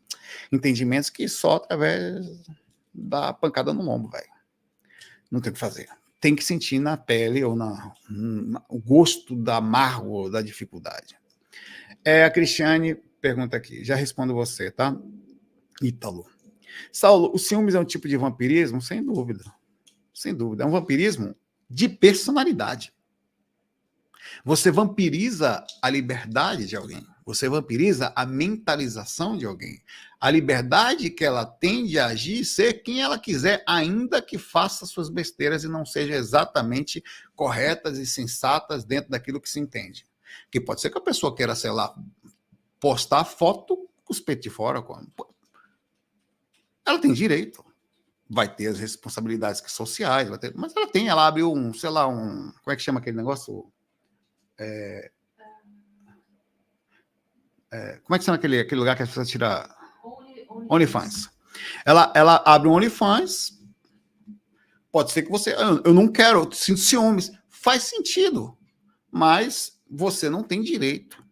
entendimentos que só através da pancada no lombo, velho. Não tem o que fazer. Tem que sentir na pele ou o gosto da amargo, da dificuldade. A Cristiane pergunta aqui, já respondo você, tá? Ítalo. Saulo, o ciúmes é um tipo de vampirismo? Sem dúvida. Sem dúvida. É um vampirismo de personalidade. Você vampiriza a liberdade de alguém. Você vampiriza a mentalização de alguém. A liberdade que ela tem de agir e ser quem ela quiser, ainda que faça suas besteiras e não sejam exatamente corretas e sensatas dentro daquilo que se entende. Que pode ser que a pessoa queira, sei lá, postar foto com os peitos de fora. Ela tem direito. Vai ter as responsabilidades sociais, mas ela abriu sei lá, como é que chama aquele negócio? Como é que chama aquele lugar que as pessoas tiram? OnlyFans. Ela abre um OnlyFans. Pode ser que você... Eu não quero, eu sinto ciúmes. Faz sentido. Mas você não tem direito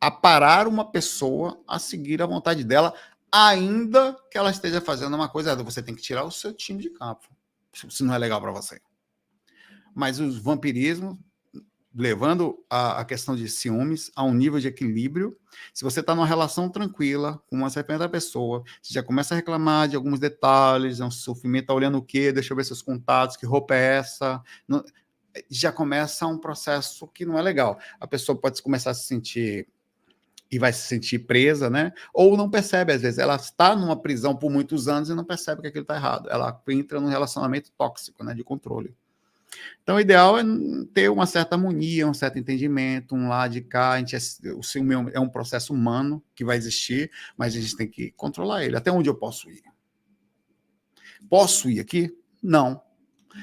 a parar uma pessoa a seguir a vontade dela, ainda que ela esteja fazendo uma coisa errada. Você tem que tirar o seu time de campo. Se não é legal para você. Mas os vampirismos... levando a questão de ciúmes a um nível de equilíbrio. Se você está numa relação tranquila com uma certa pessoa, você já começa a reclamar de alguns detalhes, é um sofrimento, está olhando o quê? Deixa eu ver seus contatos, que roupa é essa? Não, já começa um processo que não é legal. A pessoa pode começar a se sentir e vai se sentir presa, né? Ou não percebe, às vezes. Ela está numa prisão por muitos anos e não percebe que aquilo está errado. Ela entra num relacionamento tóxico, né? De controle. Então, o ideal é ter uma certa harmonia, um certo entendimento, um lá de cá. O ciúme é um processo humano que vai existir, mas a gente tem que controlar ele. Até onde eu posso ir? Posso ir aqui? Não.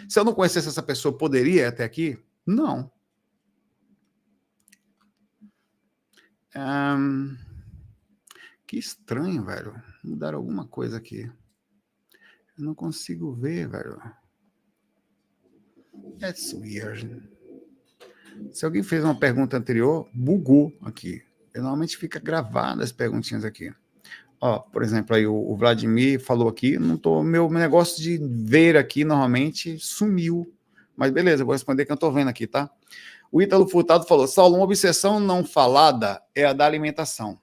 Se eu não conhecesse essa pessoa, poderia ir até aqui? Não. Que estranho, velho. Mudaram alguma coisa aqui. Eu não consigo ver, velho. That's weird. Se alguém fez uma pergunta anterior, bugou aqui. Normalmente fica gravado as perguntinhas aqui. Ó, por exemplo, aí o Vladimir falou aqui, meu negócio de ver aqui normalmente sumiu. Mas beleza, eu vou responder que eu estou vendo aqui, tá? O Ítalo Furtado falou, Saulo, uma obsessão não falada é a da alimentação.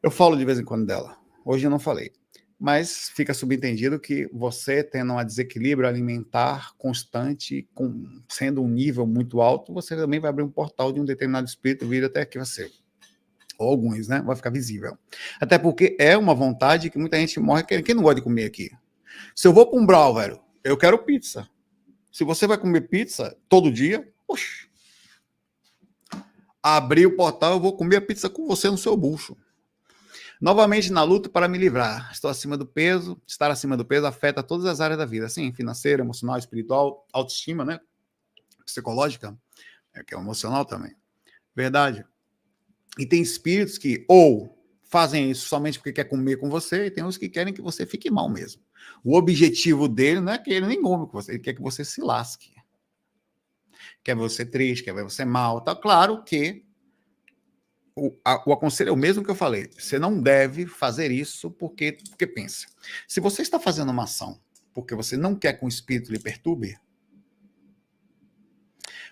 Eu falo de vez em quando dela. Hoje eu não falei. Mas fica subentendido que você tendo um desequilíbrio alimentar constante, sendo um nível muito alto, você também vai abrir um portal de um determinado espírito vir até aqui você. Ou alguns, né? Vai ficar visível. Até porque é uma vontade que muita gente morre. Quem não gosta de comer aqui? Se eu vou para um brau, velho, eu quero pizza. Se você vai comer pizza todo dia, oxe. Abrir o portal, eu vou comer a pizza com você no seu bucho. Novamente na luta para me livrar. Estou acima do peso. Estar acima do peso afeta todas as áreas da vida. Sim, financeira, emocional, espiritual, autoestima, né? Psicológica, que é emocional também. Verdade. E tem espíritos que ou fazem isso somente porque quer comer com você, e tem uns que querem que você fique mal mesmo. O objetivo dele não é que ele nem come com você, ele quer que você se lasque. Quer ver você triste, quer ver você mal. Tá claro que o aconselho é o mesmo que eu falei. Você não deve fazer isso porque pensa. Se você está fazendo uma ação porque você não quer que o espírito lhe perturbe,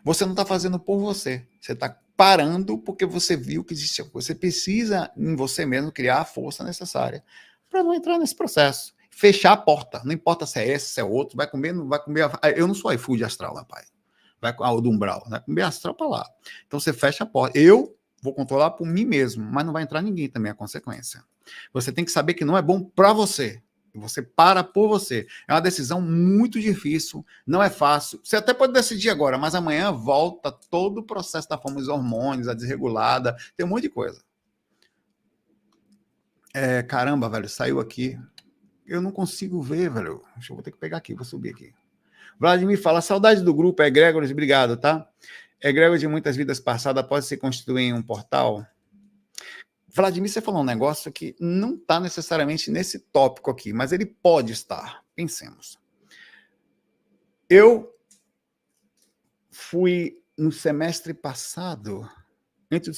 você não está fazendo por você. Você está parando porque você viu que existe. Você precisa em você mesmo criar a força necessária para não entrar nesse processo. Fechar a porta. Não importa se é esse, se é outro. Vai comer, não vai comer. Eu não sou iFood astral, rapaz. Vai do umbral. Vai comer astral para lá. Então você fecha a porta. Eu vou controlar por mim mesmo, mas não vai entrar ninguém também, a consequência. Você tem que saber que não é bom para você. Você para por você. É uma decisão muito difícil, não é fácil. Você até pode decidir agora, mas amanhã volta todo o processo da forma dos hormônios, a desregulada, tem um monte de coisa. Caramba, velho, saiu aqui. Eu não consigo ver, velho. Eu vou ter que pegar aqui, vou subir aqui. Vladimir fala, saudade do grupo, Egregores, obrigado, tá? Egrégor de muitas vidas passadas pode se constituir em um portal? Vladimir, você falou um negócio que não está necessariamente nesse tópico aqui, mas ele pode estar. Pensemos. Eu fui no semestre passado, entre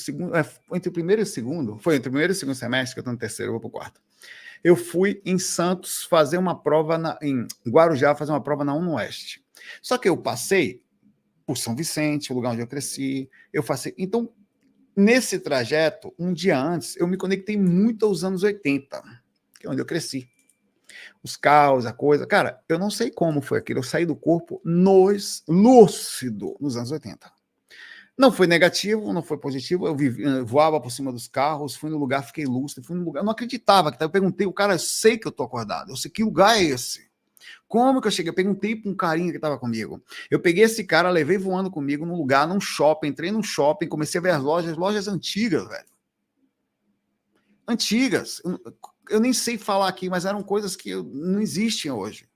o primeiro e o segundo, foi entre o primeiro e o segundo semestre, que eu estou no terceiro, eu vou para o quarto. Eu fui em Santos fazer uma prova, em Guarujá, fazer uma prova na UNOeste. Só que eu passei por São Vicente, o lugar onde eu cresci, então, nesse trajeto, um dia antes, eu me conectei muito aos anos 80, que é onde eu cresci. Os carros, a coisa, cara, eu não sei como foi aquilo, eu saí do corpo lúcido nos anos 80. Não foi negativo, não foi positivo, eu voava por cima dos carros, fui no lugar, fiquei lúcido, fui no lugar, eu não acreditava, eu perguntei, o cara, eu sei que eu tô acordado, eu sei que lugar é esse. Como que eu cheguei? Eu perguntei para um carinha que estava comigo. Eu peguei esse cara, levei voando comigo num lugar, num shopping, entrei num shopping, comecei a ver as lojas antigas, velho. Antigas. Eu nem sei falar aqui, mas eram coisas que não existem hoje.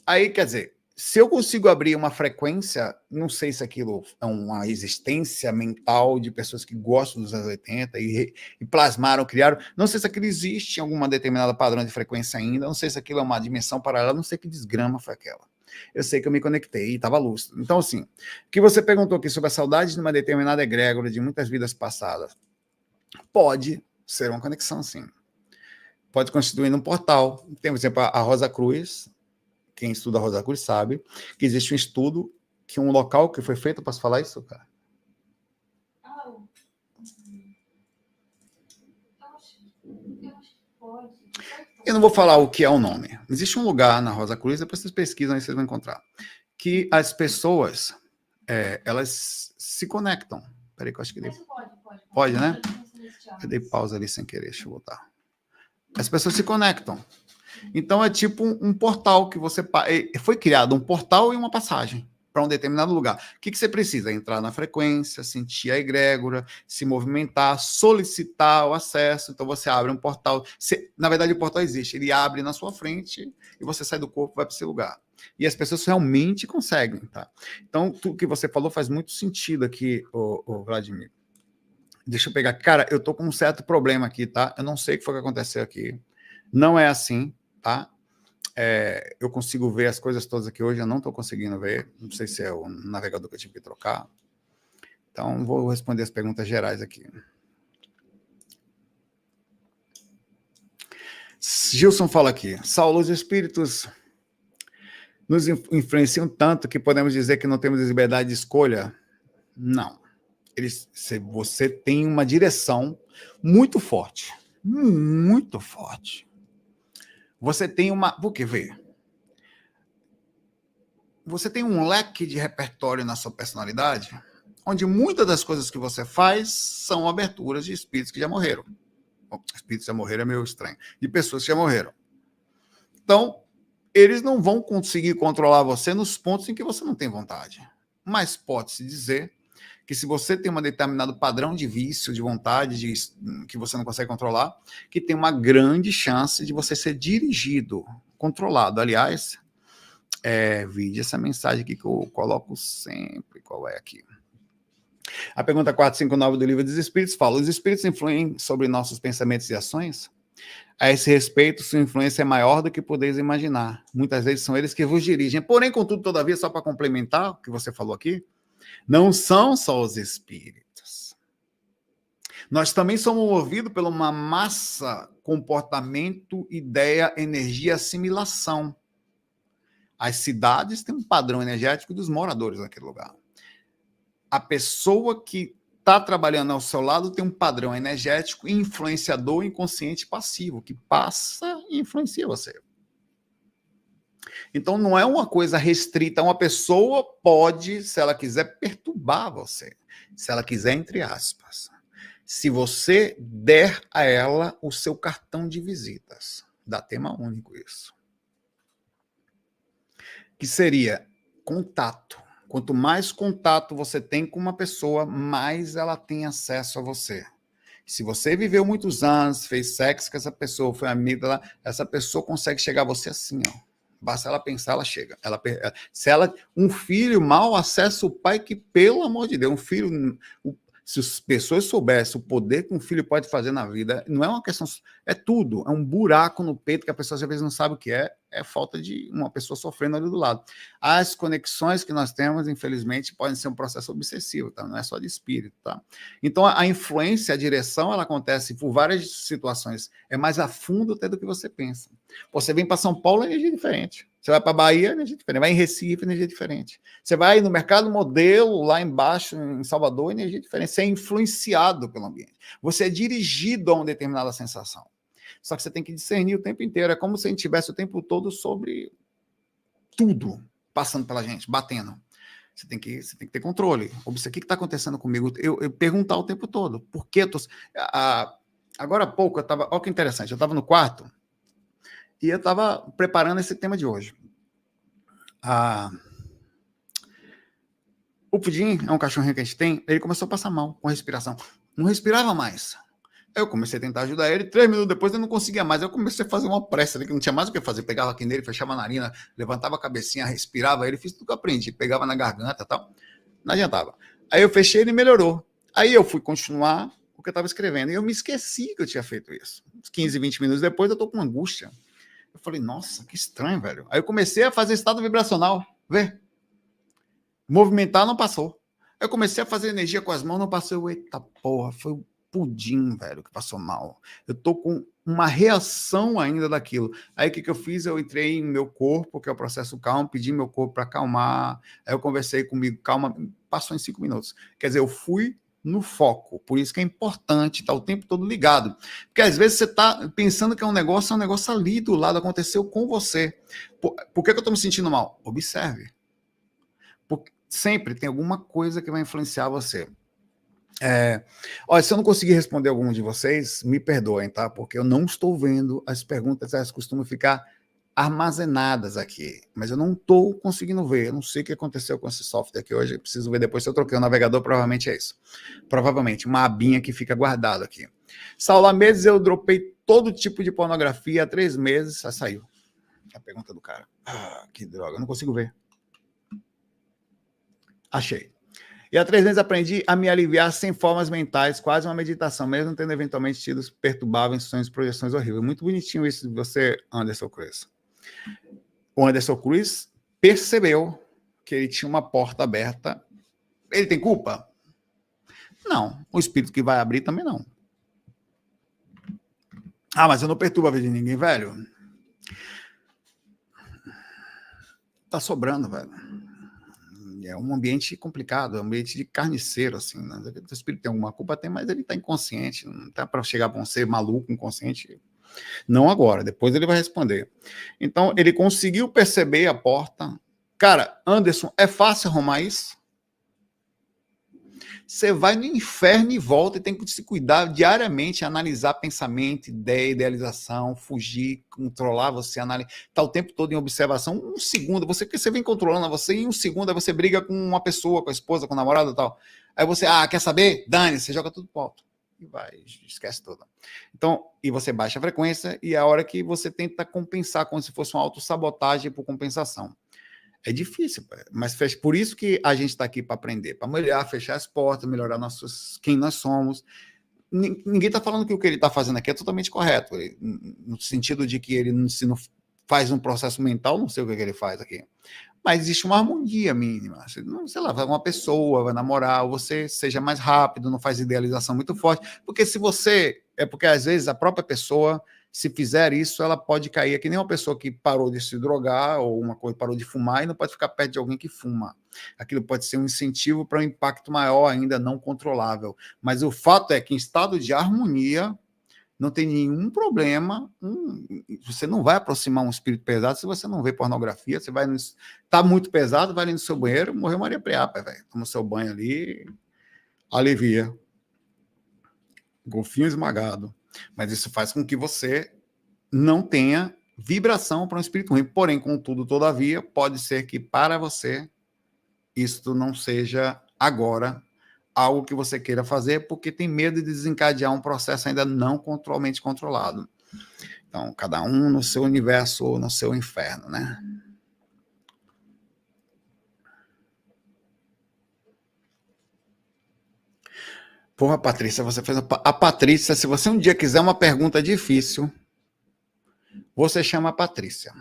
Aí, quer dizer, se eu consigo abrir uma frequência, não sei se aquilo é uma existência mental de pessoas que gostam dos anos 80 e plasmaram, criaram, não sei se aquilo existe em alguma determinada padrão de frequência ainda, não sei se aquilo é uma dimensão paralela, não sei que desgrama foi aquela. Eu sei que eu me conectei e estava lúcido. Então, assim, o que você perguntou aqui sobre a saudade de uma determinada egrégora de muitas vidas passadas, pode ser uma conexão, sim. Pode constituir um portal. Tem, por exemplo, a Rosa Cruz. Quem estuda a Rosa Cruz sabe que existe um estudo que um local que foi feito, posso falar isso, cara? Eu acho que pode. Eu não vou falar o que é o nome. Existe um lugar na Rosa Cruz, depois vocês pesquisam aí, vocês vão encontrar, que as pessoas, elas se conectam. Peraí que eu acho que... Pode, né? Eu dei pausa ali sem querer, deixa eu voltar. As pessoas se conectam. Então, é tipo um portal que você... Foi criado um portal e uma passagem para um determinado lugar. O que você precisa? Entrar na frequência, sentir a egrégora, se movimentar, solicitar o acesso. Então, você abre um portal. Na verdade, o portal existe. Ele abre na sua frente e você sai do corpo e vai para esse lugar. E as pessoas realmente conseguem, tá? Então, tudo que você falou faz muito sentido aqui, o Vladimir. Deixa eu pegar. Cara, eu tô com um certo problema aqui, tá? Eu não sei o que foi que aconteceu aqui. Não é assim, tá? Eu consigo ver as coisas todas aqui hoje, eu não estou conseguindo ver. Não sei se é o navegador que eu tive que trocar. Então, vou responder as perguntas gerais aqui. Gilson fala aqui. Saulo, os espíritos nos influenciam tanto que podemos dizer que não temos liberdade de escolha? Não. Você tem uma direção muito forte. Muito forte. Você tem porque vê, você tem um leque de repertório na sua personalidade, onde muitas das coisas que você faz são aberturas de espíritos que já morreram. Bom, espíritos que já morreram é meio estranho. De pessoas que já morreram. Então, eles não vão conseguir controlar você nos pontos em que você não tem vontade. Mas pode-se dizer que se você tem um determinado padrão de vício, de vontade, que você não consegue controlar, que tem uma grande chance de você ser dirigido, controlado. Aliás, vide essa mensagem aqui que eu coloco sempre. Qual é aqui? A pergunta 459 do Livro dos Espíritos fala: os espíritos influem sobre nossos pensamentos e ações? A esse respeito, sua influência é maior do que podeis imaginar. Muitas vezes são eles que vos dirigem. Porém, contudo, todavia, só para complementar o que você falou aqui, não são só os espíritos. Nós também somos movidos por uma massa, comportamento, ideia, energia, assimilação. As cidades têm um padrão energético dos moradores naquele lugar. A pessoa que está trabalhando ao seu lado tem um padrão energético influenciador, inconsciente e passivo, que passa e influencia você. Então, não é uma coisa restrita. Uma pessoa pode, se ela quiser, perturbar você. Se ela quiser, entre aspas. Se você der a ela o seu cartão de visitas. Dá tema único isso. Que seria contato. Quanto mais contato você tem com uma pessoa, mais ela tem acesso a você. Se você viveu muitos anos, fez sexo com essa pessoa, foi amiga dela, essa pessoa consegue chegar a você assim, ó. Basta ela pensar, ela chega. Um filho mal acessa o pai, que, pelo amor de Deus, se as pessoas soubessem o poder que um filho pode fazer na vida, não é uma questão, é tudo, é um buraco no peito que a pessoa às vezes não sabe o que é falta de uma pessoa sofrendo ali do lado. As conexões que nós temos, infelizmente, podem ser um processo obsessivo, tá? Não é só de espírito, tá? Então, a influência, a direção, ela acontece por várias situações, é mais a fundo até do que você pensa. Você vem para São Paulo, energia diferente. Você vai para Bahia, energia diferente. Vai em Recife, energia diferente. Você vai no Mercado Modelo, lá embaixo, em Salvador, energia diferente. Você é influenciado pelo ambiente. Você é dirigido a uma determinada sensação. Só que você tem que discernir o tempo inteiro. É como se a gente tivesse o tempo todo sobre tudo passando pela gente, batendo. Você tem que ter controle. Observe o que está acontecendo comigo. Eu perguntar o tempo todo. Por que eu tô... Agora há pouco, olha que interessante. Eu estava no quarto e eu estava preparando esse tema de hoje. O Pudim é um cachorrinho que a gente tem. Ele começou a passar mal com respiração. Não respirava mais. Eu comecei a tentar ajudar ele, 3 minutos depois eu não conseguia mais. Eu comecei a fazer uma pressa ali, que não tinha mais o que fazer. Pegava aqui nele, fechava a narina, levantava a cabecinha, respirava ele, fiz tudo que eu aprendi. Pegava na garganta e tal. Não adiantava. Aí eu fechei, ele melhorou. Aí eu fui continuar o que eu estava escrevendo. E eu me esqueci que eu tinha feito isso. Uns 15, 20 minutos depois eu estou com angústia. Eu falei, nossa, que estranho, velho. Aí eu comecei a fazer estado vibracional. Vê? Movimentar não passou. Aí eu comecei a fazer energia com as mãos, não passou. Eita porra, foi pudim, velho, que passou mal. Eu tô com uma reação ainda daquilo. Aí o que eu fiz? Eu entrei em meu corpo, que é o processo calmo, pedi meu corpo para acalmar. Aí eu conversei comigo, calma, passou em 5 minutos. Quer dizer, eu fui no foco. Por isso que é importante estar o tempo todo ligado. Porque às vezes você está pensando que é um negócio ali do lado, aconteceu com você. Por que eu estou me sentindo mal? Observe. Porque sempre tem alguma coisa que vai influenciar você. Olha, se eu não conseguir responder algum de vocês, me perdoem, tá? Porque eu não estou vendo as perguntas, elas costumam ficar armazenadas aqui, mas eu não estou conseguindo ver. Eu não sei o que aconteceu com esse software aqui hoje, eu preciso ver depois. Se eu troquei o navegador, provavelmente é isso. Provavelmente, uma abinha que fica guardada aqui. Saulo, há meses eu dropei todo tipo de pornografia, há 3 meses, já saiu. A pergunta do cara. Que droga, eu não consigo ver. Achei. E há 3 meses aprendi a me aliviar sem formas mentais, quase uma meditação, mesmo tendo eventualmente tido perturbáveis sonhos, projeções horríveis. Muito bonitinho isso de você, Anderson Cruz. O Anderson Cruz percebeu que ele tinha uma porta aberta. Ele tem culpa? Não. O espírito que vai abrir também não. Mas eu não perturbo a vida de ninguém, velho. Tá sobrando, velho. É um ambiente complicado, é um ambiente de carniceiro, assim, né? O espírito tem alguma culpa, tem, mas ele está inconsciente, não tá para chegar para um ser maluco, inconsciente. Não agora, depois ele vai responder. Então, ele conseguiu perceber a porta. Cara, Anderson, é fácil arrumar isso? Você vai no inferno e volta e tem que se cuidar diariamente, analisar pensamento, ideia, idealização, fugir, controlar você, analisar. Está o tempo todo em observação. 1 segundo, você vem controlando você, e em 1 segundo aí você briga com uma pessoa, com a esposa, com a namorada e tal. Aí você, quer saber? Dane, você joga tudo pro alto. E vai, esquece tudo. Então, e você baixa a frequência e é a hora que você tenta compensar, como se fosse uma autossabotagem por compensação. É difícil, mas por isso que a gente está aqui para aprender, para melhorar, fechar as portas, melhorar quem nós somos. Ninguém está falando que o que ele está fazendo aqui é totalmente correto, no sentido de que ele se não faz um processo mental, não sei o que ele faz aqui. Mas existe uma harmonia mínima. Sei lá, vai uma pessoa, vai namorar, ou você seja mais rápido, não faz idealização muito forte. Porque porque às vezes a própria pessoa, se fizer isso, ela pode cair. É que nem uma pessoa que parou de se drogar, ou uma coisa parou de fumar, e não pode ficar perto de alguém que fuma. Aquilo pode ser um incentivo para um impacto maior ainda, não controlável. Mas o fato é que em estado de harmonia, não tem nenhum problema. Você não vai aproximar um espírito pesado se você não vê pornografia. Você vai tá muito pesado, vai ali no seu banheiro, morreu Maria Preapa, velho. Toma seu banho ali, alivia. Golfinho esmagado. Mas isso faz com que você não tenha vibração para um espírito ruim. Porém, contudo, todavia, pode ser que para você isto não seja agora algo que você queira fazer, porque tem medo de desencadear um processo ainda não totalmente controlado. Então, cada um no seu universo ou no seu inferno, né? Porra, Patrícia, você fez a Patrícia, se você um dia quiser uma pergunta difícil, você chama a Patrícia.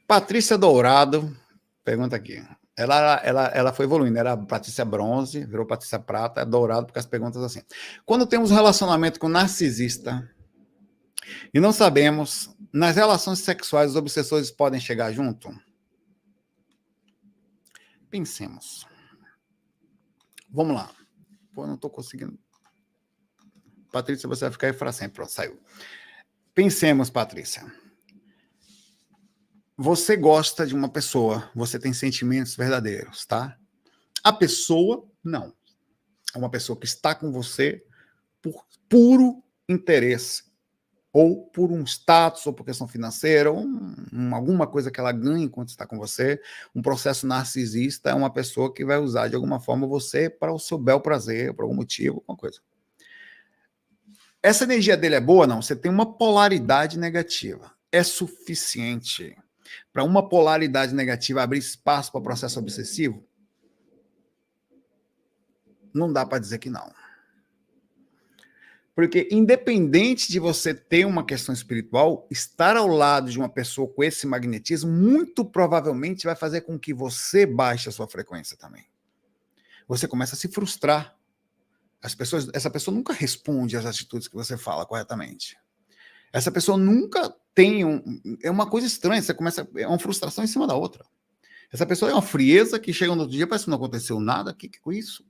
Patrícia Dourado, pergunta aqui. Ela foi evoluindo, era Patrícia Bronze, virou Patrícia Prata, é Dourado, porque as perguntas assim. Quando temos um relacionamento com um narcisista e não sabemos, nas relações sexuais os obsessores podem chegar junto? Pensemos. Vamos lá. Pô, não estou conseguindo. Patrícia, você vai ficar aí para sempre. Pronto, saiu. Pensemos, Patrícia. Você gosta de uma pessoa, você tem sentimentos verdadeiros, tá? A pessoa, não. É uma pessoa que está com você por puro interesse, ou por um status, ou por questão financeira, ou alguma coisa que ela ganha enquanto está com você. Um processo narcisista é uma pessoa que vai usar de alguma forma você para o seu bel prazer, por algum motivo, alguma coisa. Essa energia dele é boa? Não. Você tem uma polaridade negativa. É suficiente para uma polaridade negativa abrir espaço para o processo obsessivo? Não dá para dizer que não. Porque independente de você ter uma questão espiritual, estar ao lado de uma pessoa com esse magnetismo muito provavelmente vai fazer com que você baixe a sua frequência também. você começa a se frustrar. Essa pessoa nunca responde às atitudes que você fala corretamente. Essa pessoa nunca tem é uma coisa estranha, você começa, é uma frustração em cima da outra. Essa pessoa é uma frieza que chega no outro dia, parece que não aconteceu nada, que com isso?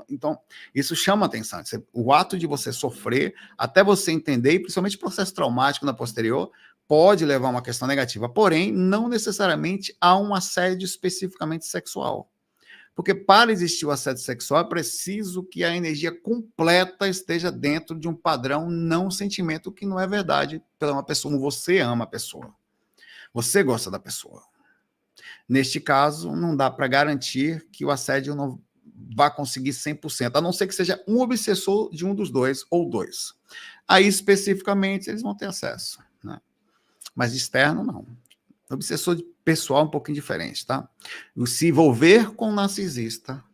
Então, isso chama atenção. O ato de você sofrer, até você entender, e principalmente o processo traumático na posterior, pode levar a uma questão negativa. Porém, não necessariamente há um assédio especificamente sexual. Porque para existir o assédio sexual, é preciso que a energia completa esteja dentro de um padrão, não um sentimento, que não é verdade pela uma pessoa. Você ama a pessoa. Você gosta da pessoa. Neste caso, não dá para garantir que o assédio não vá conseguir 100%, a não ser que seja um obsessor de um dos dois ou dois. Aí, especificamente, eles vão ter acesso, né? Mas externo, não. Obsessor pessoal é um pouquinho diferente, tá? O se envolver com um narcisista,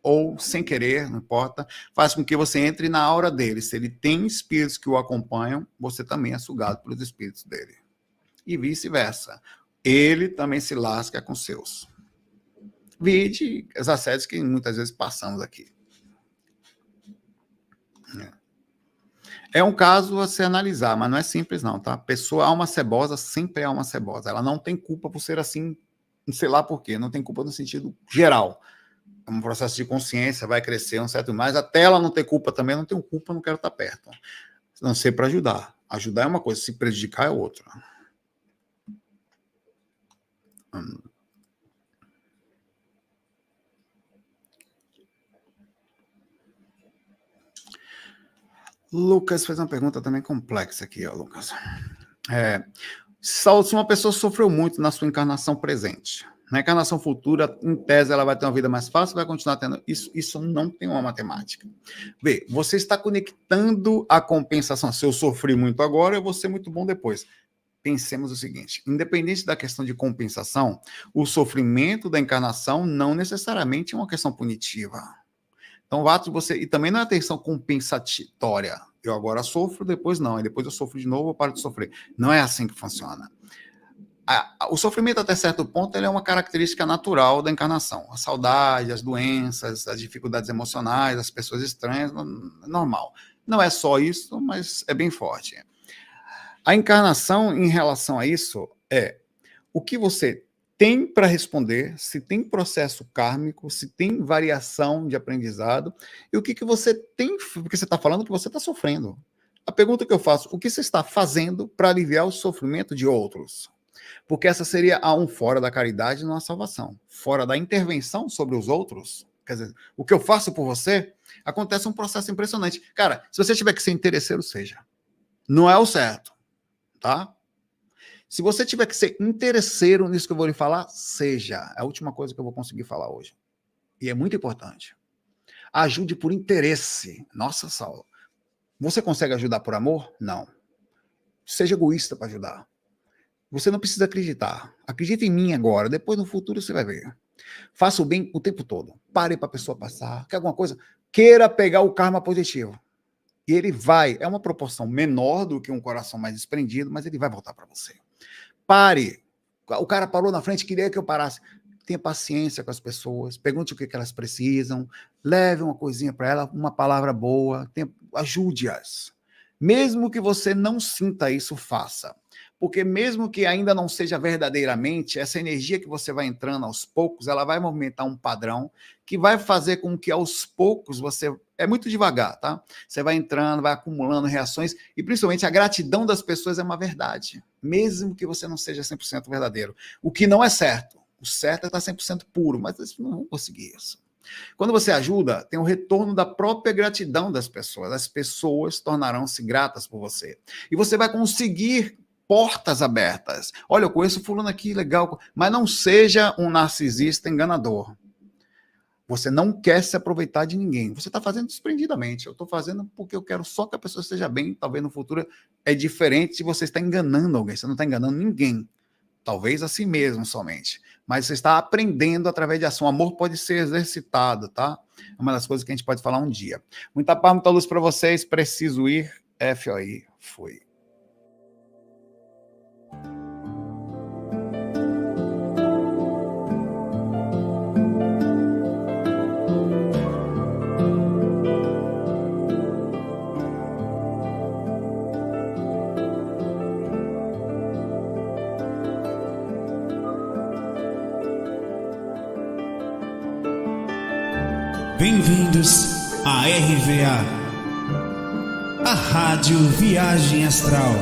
ou sem querer, não importa, faz com que você entre na aura dele. Se ele tem espíritos que o acompanham, você também é sugado pelos espíritos dele. E vice-versa. Ele também se lasca com seus. Vide os assédios que muitas vezes passamos aqui. É um caso a se analisar, mas não é simples não, tá? Pessoa alma cebosa sempre é alma cebosa. Ela não tem culpa por ser assim, não sei lá por quê, não tem culpa no sentido geral. É um processo de consciência, vai crescer um certo mais, até ela não ter culpa também, não tenho culpa, não quero estar perto. Não sei para ajudar. Ajudar é uma coisa, se prejudicar é outra. Lucas fez uma pergunta também complexa aqui, ó, Lucas. Se uma pessoa sofreu muito na sua encarnação presente, na encarnação futura, em tese, ela vai ter uma vida mais fácil, vai continuar tendo. Isso não tem uma matemática. Vê, você está conectando a compensação. Se eu sofri muito agora, eu vou ser muito bom depois. Pensemos o seguinte, independente da questão de compensação, o sofrimento da encarnação não necessariamente é uma questão punitiva. Então, o ato de você... E também não é a questão compensatória. Eu agora sofro, depois não. E depois eu sofro de novo, eu paro de sofrer. Não é assim que funciona. O sofrimento, até certo ponto, ele é uma característica natural da encarnação. A saudade, as doenças, as dificuldades emocionais, as pessoas estranhas, normal. Não é só isso, mas é bem forte. A encarnação, em relação a isso, é o que você tem para responder, se tem processo kármico, se tem variação de aprendizado, e o que você tem, porque você está falando que você está sofrendo. A pergunta que eu faço, o que você está fazendo para aliviar o sofrimento de outros? Porque essa seria fora da caridade, não a salvação. Fora da intervenção sobre os outros, quer dizer, o que eu faço por você, acontece um processo impressionante. Cara, se você tiver que ser interesseiro, seja. Não é o certo, tá? Se você tiver que ser interesseiro nisso que eu vou lhe falar, seja. É a última coisa que eu vou conseguir falar hoje. E é muito importante. Ajude por interesse. Nossa, Saulo. Você consegue ajudar por amor? Não. Seja egoísta para ajudar. Você não precisa acreditar. Acredita em mim agora. Depois, no futuro, você vai ver. Faça o bem o tempo todo. Pare para a pessoa passar. Quer alguma coisa? Queira pegar o karma positivo. E ele vai. É uma proporção menor do que um coração mais desprendido, mas ele vai voltar para você. Pare. O cara parou na frente, queria que eu parasse. Tenha paciência com as pessoas, pergunte o que elas precisam, leve uma coisinha para ela, uma palavra boa, ajude-as. Mesmo que você não sinta isso, faça. Porque mesmo que ainda não seja verdadeiramente, essa energia que você vai entrando aos poucos, ela vai movimentar um padrão que vai fazer com que aos poucos você... É muito devagar, tá? Você vai entrando, vai acumulando reações e principalmente a gratidão das pessoas é uma verdade. Mesmo que você não seja 100% verdadeiro. O que não é certo. O certo é estar 100% puro, mas eles não vão conseguir isso. Quando você ajuda, tem o retorno da própria gratidão das pessoas. As pessoas tornarão-se gratas por você. E você vai conseguir portas abertas. Olha, eu conheço fulano aqui, legal, mas não seja um narcisista enganador. Você não quer se aproveitar de ninguém. Você está fazendo desprendidamente. Eu estou fazendo porque eu quero só que a pessoa esteja bem. Talvez no futuro é diferente se você está enganando alguém. Você não está enganando ninguém. Talvez a si mesmo somente. Mas você está aprendendo através de ação. O amor pode ser exercitado, tá? É uma das coisas que a gente pode falar um dia. Muita paz, muita luz para vocês. Preciso ir. FOI. Fui. Bem-vindos à RVA, a Rádio Viagem Astral.